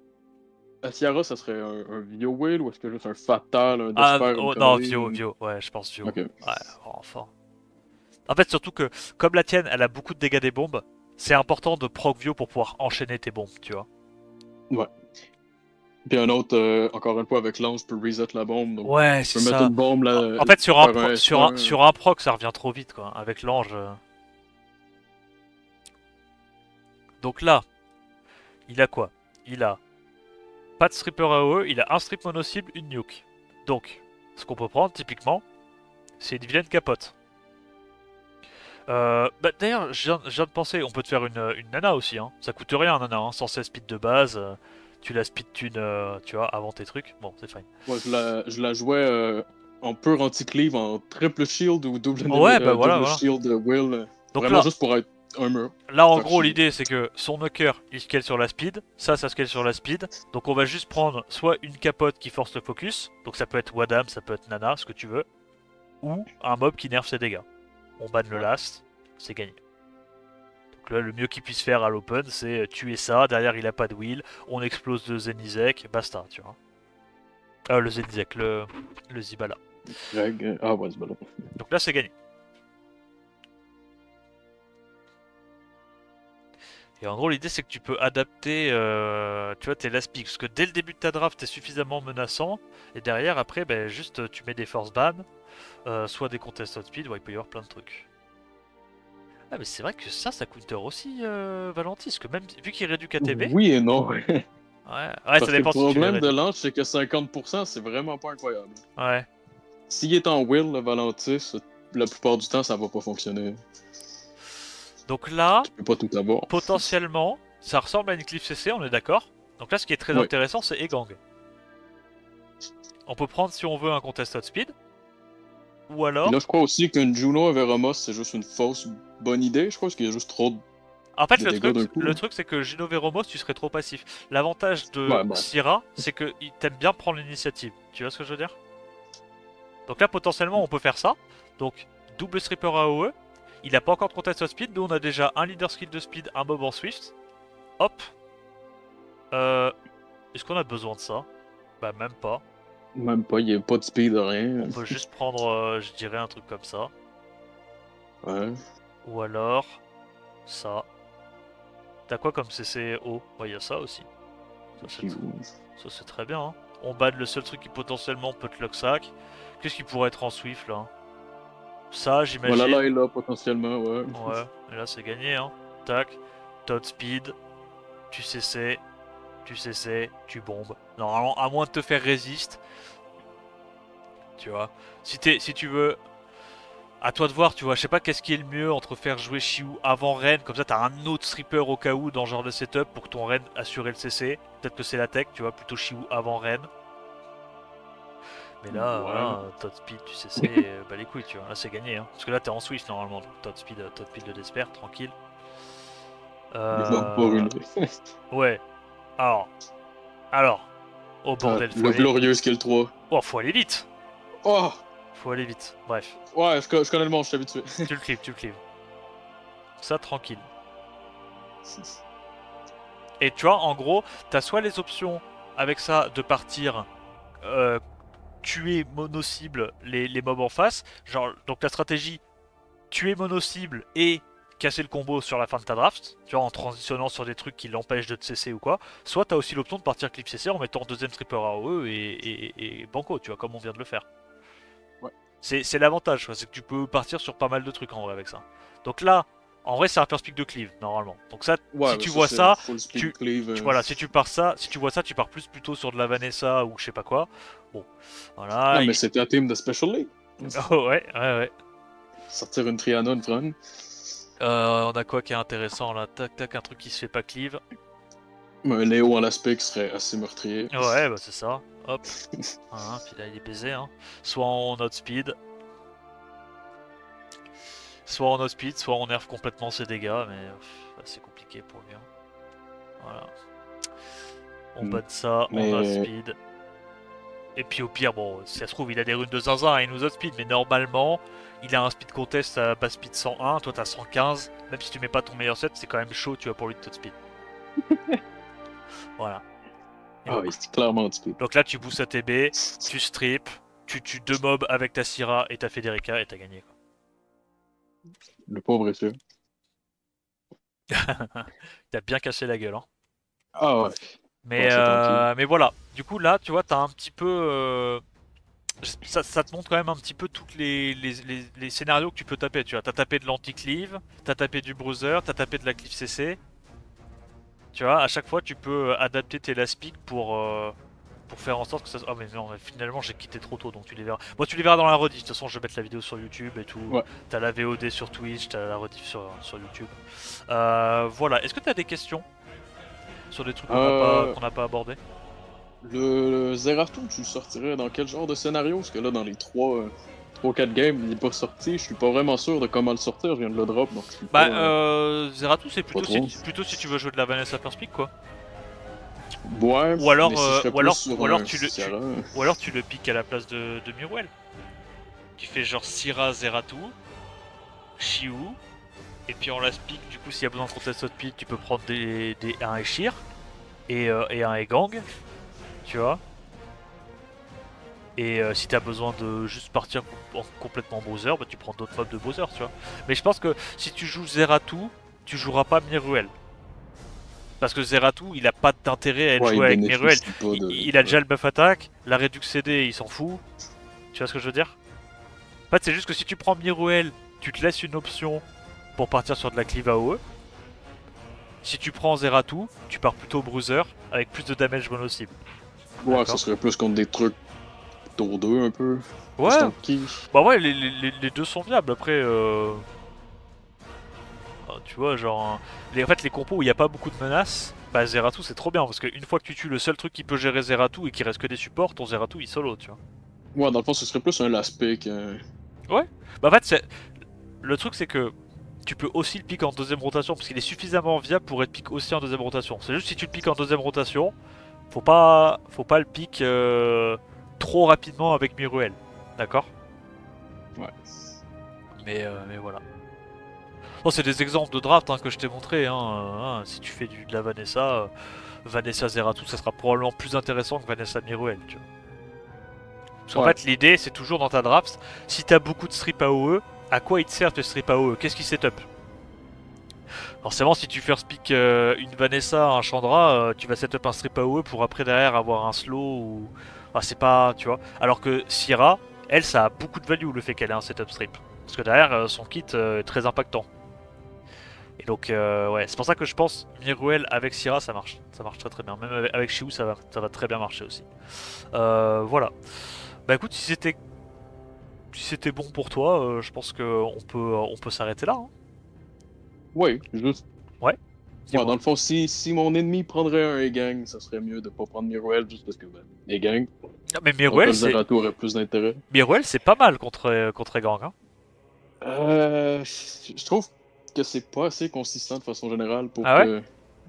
Tiara, ça serait un Video Whale ou est-ce que juste un Fatal, un Ah Despair, une oh, non, connerie? Vio, Vio, ouais, je pense Vio. Ok. Ouais, enfin. En fait, surtout que, comme la tienne, elle a beaucoup de dégâts des bombes, c'est important de proc Vio pour pouvoir enchaîner tes bombes, tu vois. Ouais. Puis un autre, encore une fois, avec l'ange, peut reset la bombe. Donc, Ouais, tu c'est peux mettre ça. une bombe là, En fait, faire un S1. sur un proc, ça revient trop vite, quoi, avec l'ange. Donc là, il a quoi? Il a pas de stripper AOE, il a un strip mono-cible, une nuke. Donc, ce qu'on peut prendre, typiquement, c'est une vilaine capote. Bah, d'ailleurs, je viens de penser, on peut te faire une nana aussi, hein. Ça coûte rien, un nana, hein. 116 speed de base, tu la speed tune, tu vois, avant tes trucs. Bon, c'est fine. Ouais, je la jouais en pur anti-cleave, en triple shield ou Ouais, bah voilà, double voilà. shield Will. Donc Vraiment là, juste pour être un mur. là en Faire gros, chier. l'idée c'est que son knocker, il scale sur la speed, ça scale sur la speed. Donc on va juste prendre soit une capote qui force le focus, donc ça peut être Wadam, ça peut être Nana, ce que tu veux, ou un mob qui nerf ses dégâts. On banne le Ouais. last, c'est gagné. Donc là, le mieux qu'il puisse faire à l'open, c'est tuer ça. Derrière, il a pas de wheel. On explose le Zenizek, basta, tu vois. Le Zenizek, le Zibala. Greg, ah ouais, c'est bon. Donc là, c'est gagné. Et en gros, l'idée, c'est que tu peux adapter, tu vois, tes last picks. Parce que dès le début de ta draft, t'es suffisamment menaçant. Et derrière, après, ben, juste, tu mets des force ban, soit des contest speed, ouais, il peut y avoir plein de trucs. Ah, mais c'est vrai que ça counter aussi, Valentis. Parce que même, vu qu'il réduit KTB, Oui et non. ouais, ça Parce que le dépend si tu les problème de réduis. l'ange, c'est que 50%, c'est vraiment pas incroyable. Ouais. S'il est en will, le Valentis, la plupart du temps, ça va pas fonctionner. Donc là, Tu peux pas tout avoir. potentiellement, ça ressemble à une Cliff CC, on est d'accord. Donc là, ce qui est très Ouais. intéressant, c'est Egang. On peut prendre, si on veut, un Contested Speed. Ou alors... Puis là, je crois aussi qu'une Juno Averamos, c'est juste une fausse bonne idée. Je crois parce qu'il y a juste trop de En fait, des dégâts d'un coup. le truc, c'est que Gino Veromos, tu serais trop passif. L'avantage de Ouais, bon. Syrah, c'est qu'il t'aime bien prendre l'initiative. Tu vois ce que je veux dire? Donc là, potentiellement, on peut faire ça. Donc, double stripper AOE. Il a pas encore de contest speed. Nous, on a déjà un leader skill de speed, un mob en swift. Hop. Est-ce qu'on a besoin de ça? Bah, même pas. Même pas, il y a pas de speed, rien. On peut juste prendre, je dirais, un truc comme ça. Ouais. Ou alors, ça. T'as quoi comme CC haut? Ouais, il y a ça aussi. Ça, c'est très bien. Hein. On banne le seul truc qui potentiellement peut te lock sac. Qu'est-ce qui pourrait être en swift là? Ça, j'imagine. Voilà, là et là, potentiellement, ouais. Ouais, et là c'est gagné, hein. Tac, Todd Speed, tu CC, tu bombes. Normalement, à moins de te faire résiste. Tu vois. Si tu veux. À toi de voir, tu vois, je sais pas qu'est-ce qui est le mieux entre faire jouer Shiu avant Ren, comme ça t'as un autre stripper au cas où dans ce genre de setup pour que ton Ren assure le CC. Peut-être que c'est la tech, tu vois, plutôt Shiu avant Ren. Mais là, Ouais. voilà, Todd Speed, tu CC, bah les couilles, tu vois, là c'est gagné, hein. Parce que là t'es en Swift normalement, donc Todd Speed le Desper, tranquille. Non, pas une. Ouais, alors, oh bordel, Le glorieux skill 3. Oh, faut aller vite. Oh! Faut aller vite, bref. Ouais, je connais le monde, je suis habitué. Tu le clives. Ça, tranquille. Et tu vois, en gros, t'as soit les options avec ça de partir tuer mono-cible les mobs en face. Genre, donc la stratégie, tuer mono-cible et casser le combo sur la fin de ta draft, tu vois, en transitionnant sur des trucs qui l'empêchent de te CC ou quoi. Soit t'as aussi l'option de partir clip CC en mettant deuxième stripper AOE et banco, tu vois, comme on vient de le faire. Ouais. C'est l'avantage, c'est que tu peux partir sur pas mal de trucs en vrai avec ça. Donc là, en vrai, c'est un first pick de cleave normalement. Donc ça, Ouais, si tu vois ça, voilà, si tu vois ça, tu pars plus plutôt sur de la Vanessa ou je sais pas quoi. Bon, voilà. Non, mais c'était un team de Special League. Oh, ouais. Sortir une Triana, une Fran. On a quoi qui est intéressant là? Tac, un truc qui se fait pas cleave. Un Léo en l'aspect qui serait assez meurtrier. Ouais, bah c'est ça. Hop. Voilà, puis là il est baisé. Hein. Soit en outspeed. Soit on nerf complètement ses dégâts, mais c'est compliqué pour lui. Hein. Voilà. On bat ça, on outspeed. Et puis au pire, bon, si ça se trouve, il a des runes de zinzin et il nous outspeed, mais normalement, il a un speed contest à base speed 101, toi t'as 115. Même si tu mets pas ton meilleur set, c'est quand même chaud, tu vois, pour lui de t'outspeed. Voilà. Et Ah, il est clairement de speed. donc là, tu boostes à TB, tu strip, tu tues 2 mobs avec ta Syrah et ta Federica et t'as gagné. Quoi. Le pauvre est sûr. T'as bien cassé la gueule. Hein. Ah ouais. Mais voilà, du coup là, tu vois, t'as un petit peu... ça te montre quand même un petit peu tous les scénarios que tu peux taper. Tu vois, t'as tapé de l'anti-cleave, t'as tapé du bruiser, t'as tapé de la cleave CC. Tu vois, à chaque fois, tu peux adapter tes last picks pour faire en sorte que ça... Ah mais non, finalement j'ai quitté trop tôt, donc tu les verras. Moi tu les verras dans la rediff, de toute façon je vais mettre la vidéo sur YouTube et tout. Ouais. T'as la VOD sur Twitch, t'as la rediff sur YouTube. Voilà, est-ce que t'as des questions sur des trucs qu'on n'a pas abordés? Le Zeratul, tu le sortirais dans quel genre de scénario? Parce que là, dans les 3-4 games, il est pas sorti. Je suis pas vraiment sûr de comment le sortir. Je viens de le drop. Donc Zeratul, c'est plutôt si tu veux jouer de la Vanessa First Pick quoi. Ouais, ou alors tu le piques à la place de Murwell. Tu fais genre Syrah, Zeratul, Shiu, et puis en last pick, du coup, s'il y a besoin de contest speed, tu peux prendre un Eshir et un Egang, tu vois. Et si t'as besoin de juste partir complètement Bowser, bah tu prends d'autres mobs de Bowser, tu vois. Mais je pense que si tu joues Zeratul, tu joueras pas Miruel. Parce que Zeratul, il a pas d'intérêt à être joué avec Miruel. Il a déjà le buff attack, la réduc CD, il s'en fout. Tu vois ce que je veux dire? En fait, c'est juste que si tu prends Miruel, tu te laisses une option pour partir sur de la cleave AOE. Si tu prends Zeratul, tu pars plutôt Bruiser avec plus de damage mono cible. Ouais, ça serait plus contre des trucs tour 2 un peu. Ouais, Ton qui. bah ouais, les deux sont viables. Après, tu vois, genre, en fait, les compos où il n'y a pas beaucoup de menaces, bah Zeratou c'est trop bien parce qu'une fois que tu tues le seul truc qui peut gérer Zeratou et qu'il reste que des supports, ton Zeratou il solo, tu vois. Ouais, dans le fond, ce serait plus un last pick. Ouais, bah en fait, le truc c'est que tu peux aussi le pick en deuxième rotation parce qu'il est suffisamment viable pour être pick aussi en deuxième rotation. C'est juste si tu le pick en deuxième rotation, faut pas le pick trop rapidement avec Miruel, d'accord? Ouais. Mais voilà. Bon, c'est des exemples de draft hein, que je t'ai montré. Si tu fais de la Vanessa, Vanessa Zeratou, ça sera probablement plus intéressant que Vanessa Miruel. Tu vois. Parce qu'en Ouais. fait, l'idée, c'est toujours dans ta draft, si t'as beaucoup de strip AOE, à quoi il te sert tes strip AOE? Qu'est-ce qui setup? Forcément, si tu first pick une Vanessa, un Chandra, tu vas setup un strip AOE pour après derrière avoir un slow ou. Ah, c'est pas. Tu vois. Alors que Syra, elle, ça a beaucoup de value le fait qu'elle ait un setup strip. Parce que derrière, son kit est très impactant. Et donc, ouais, c'est pour ça que je pense Miruel avec Syra ça marche. Ça marche très très bien. Même avec Shiu, ça va très bien marcher aussi. Voilà. Bah écoute, si c'était bon pour toi, je pense qu'on peut s'arrêter là. Hein. Ouais, juste. Ouais, Ouais, dis-moi. dans le fond, si mon ennemi prendrait un E-Gang, ça serait mieux de pas prendre Miruel juste parce que, ben, E-Gang. Non, mais Donc Miruel, le c'est Zerato aurait plus d'intérêt. Miruel, c'est pas mal contre Egang. Hein. Je trouve que c'est pas assez consistant de façon générale pour Ah ouais? que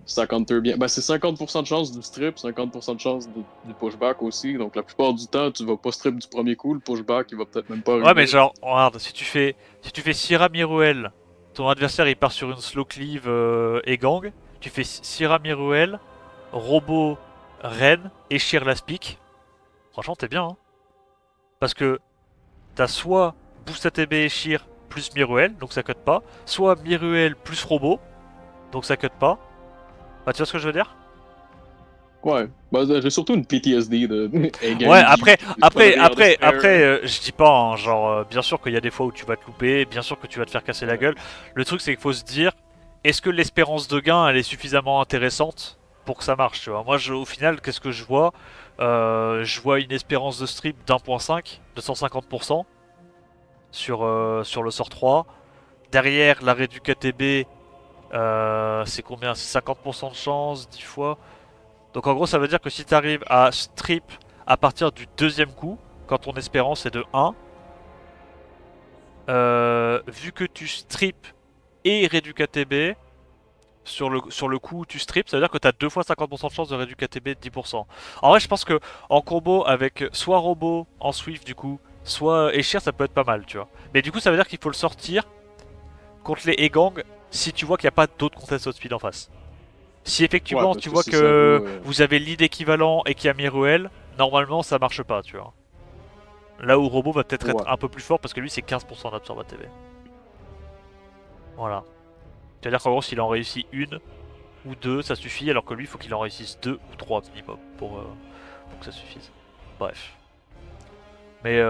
ça counter bien. Ben, c'est 50% de chance du strip, 50% de chance du pushback aussi. Donc la plupart du temps, tu vas pas strip du premier coup, le pushback il va peut-être même pas Ouais, mais arriver. genre, regarde, si tu fais Syra Miruel, ton adversaire il part sur une slow cleave Egang, tu fais Syra Miruel, Robot, Ren et Sheer Last Pick. Franchement, t'es bien. Hein. Parce que t'as soit Boost ATB et Sheer plus Miruel, donc ça cut pas, soit Miruel plus Robot, donc ça cut pas. Bah, tu vois ce que je veux dire? Ouais, ben, j'ai surtout une PTSD de Ouais, A-Gang après, qui se prend après, derrière de après, spare. après, je dis pas, hein, genre, bien sûr qu'il y a des fois où tu vas te louper, bien sûr que tu vas te faire casser la gueule. Le truc, c'est qu'il faut se dire, est-ce que l'espérance de gain, elle est suffisamment intéressante pour que ça marche, tu vois? Moi, au final, qu'est-ce que je vois? Je vois une espérance de strip d'1.5, de 150% sur le sort 3. Derrière, l'arrêt du KTB, c'est combien? C'est 50% de chance, 10 fois. Donc en gros, ça veut dire que si tu arrives à strip à partir du deuxième coup, quand ton espérance est de 1, vu que tu strip et réduis KTB, sur le coup où tu strip, ça veut dire que tu as 2 fois 50% de chance de réduire KTB de 10%. En vrai, je pense que en combo avec soit Robot en Swift du coup, soit Escher, ça peut être pas mal, tu vois. Mais du coup, ça veut dire qu'il faut le sortir contre les Egang si tu vois qu'il n'y a pas d'autres contest speed en face. Si Ouais, effectivement parce tu que vois si ça va. que vous avez lead équivalent et qu'il y a Miruel, normalement ça marche pas, tu vois. Là où Robot va peut-être être Ouais. un peu plus fort parce que lui c'est 15% d'absorbe ATB. Voilà. C'est-à-dire qu'en gros s'il en réussit une ou deux ça suffit alors que lui il faut qu'il en réussisse deux ou trois minimum pour que ça suffise. Bref. Mais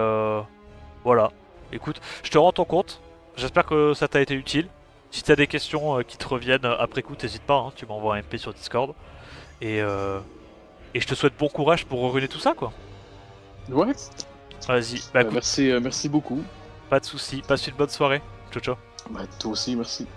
voilà. Écoute, je te rends ton compte. J'espère que ça t'a été utile. Si t'as des questions qui te reviennent après coup, t'hésites pas, hein, tu m'envoies un MP sur Discord. Et, euh, et je te souhaite bon courage pour ruiner tout ça, quoi. Ouais. Vas-y, bah écoute, Merci beaucoup. pas de soucis, passe une bonne soirée. Ciao ciao. Ben, toi aussi, merci.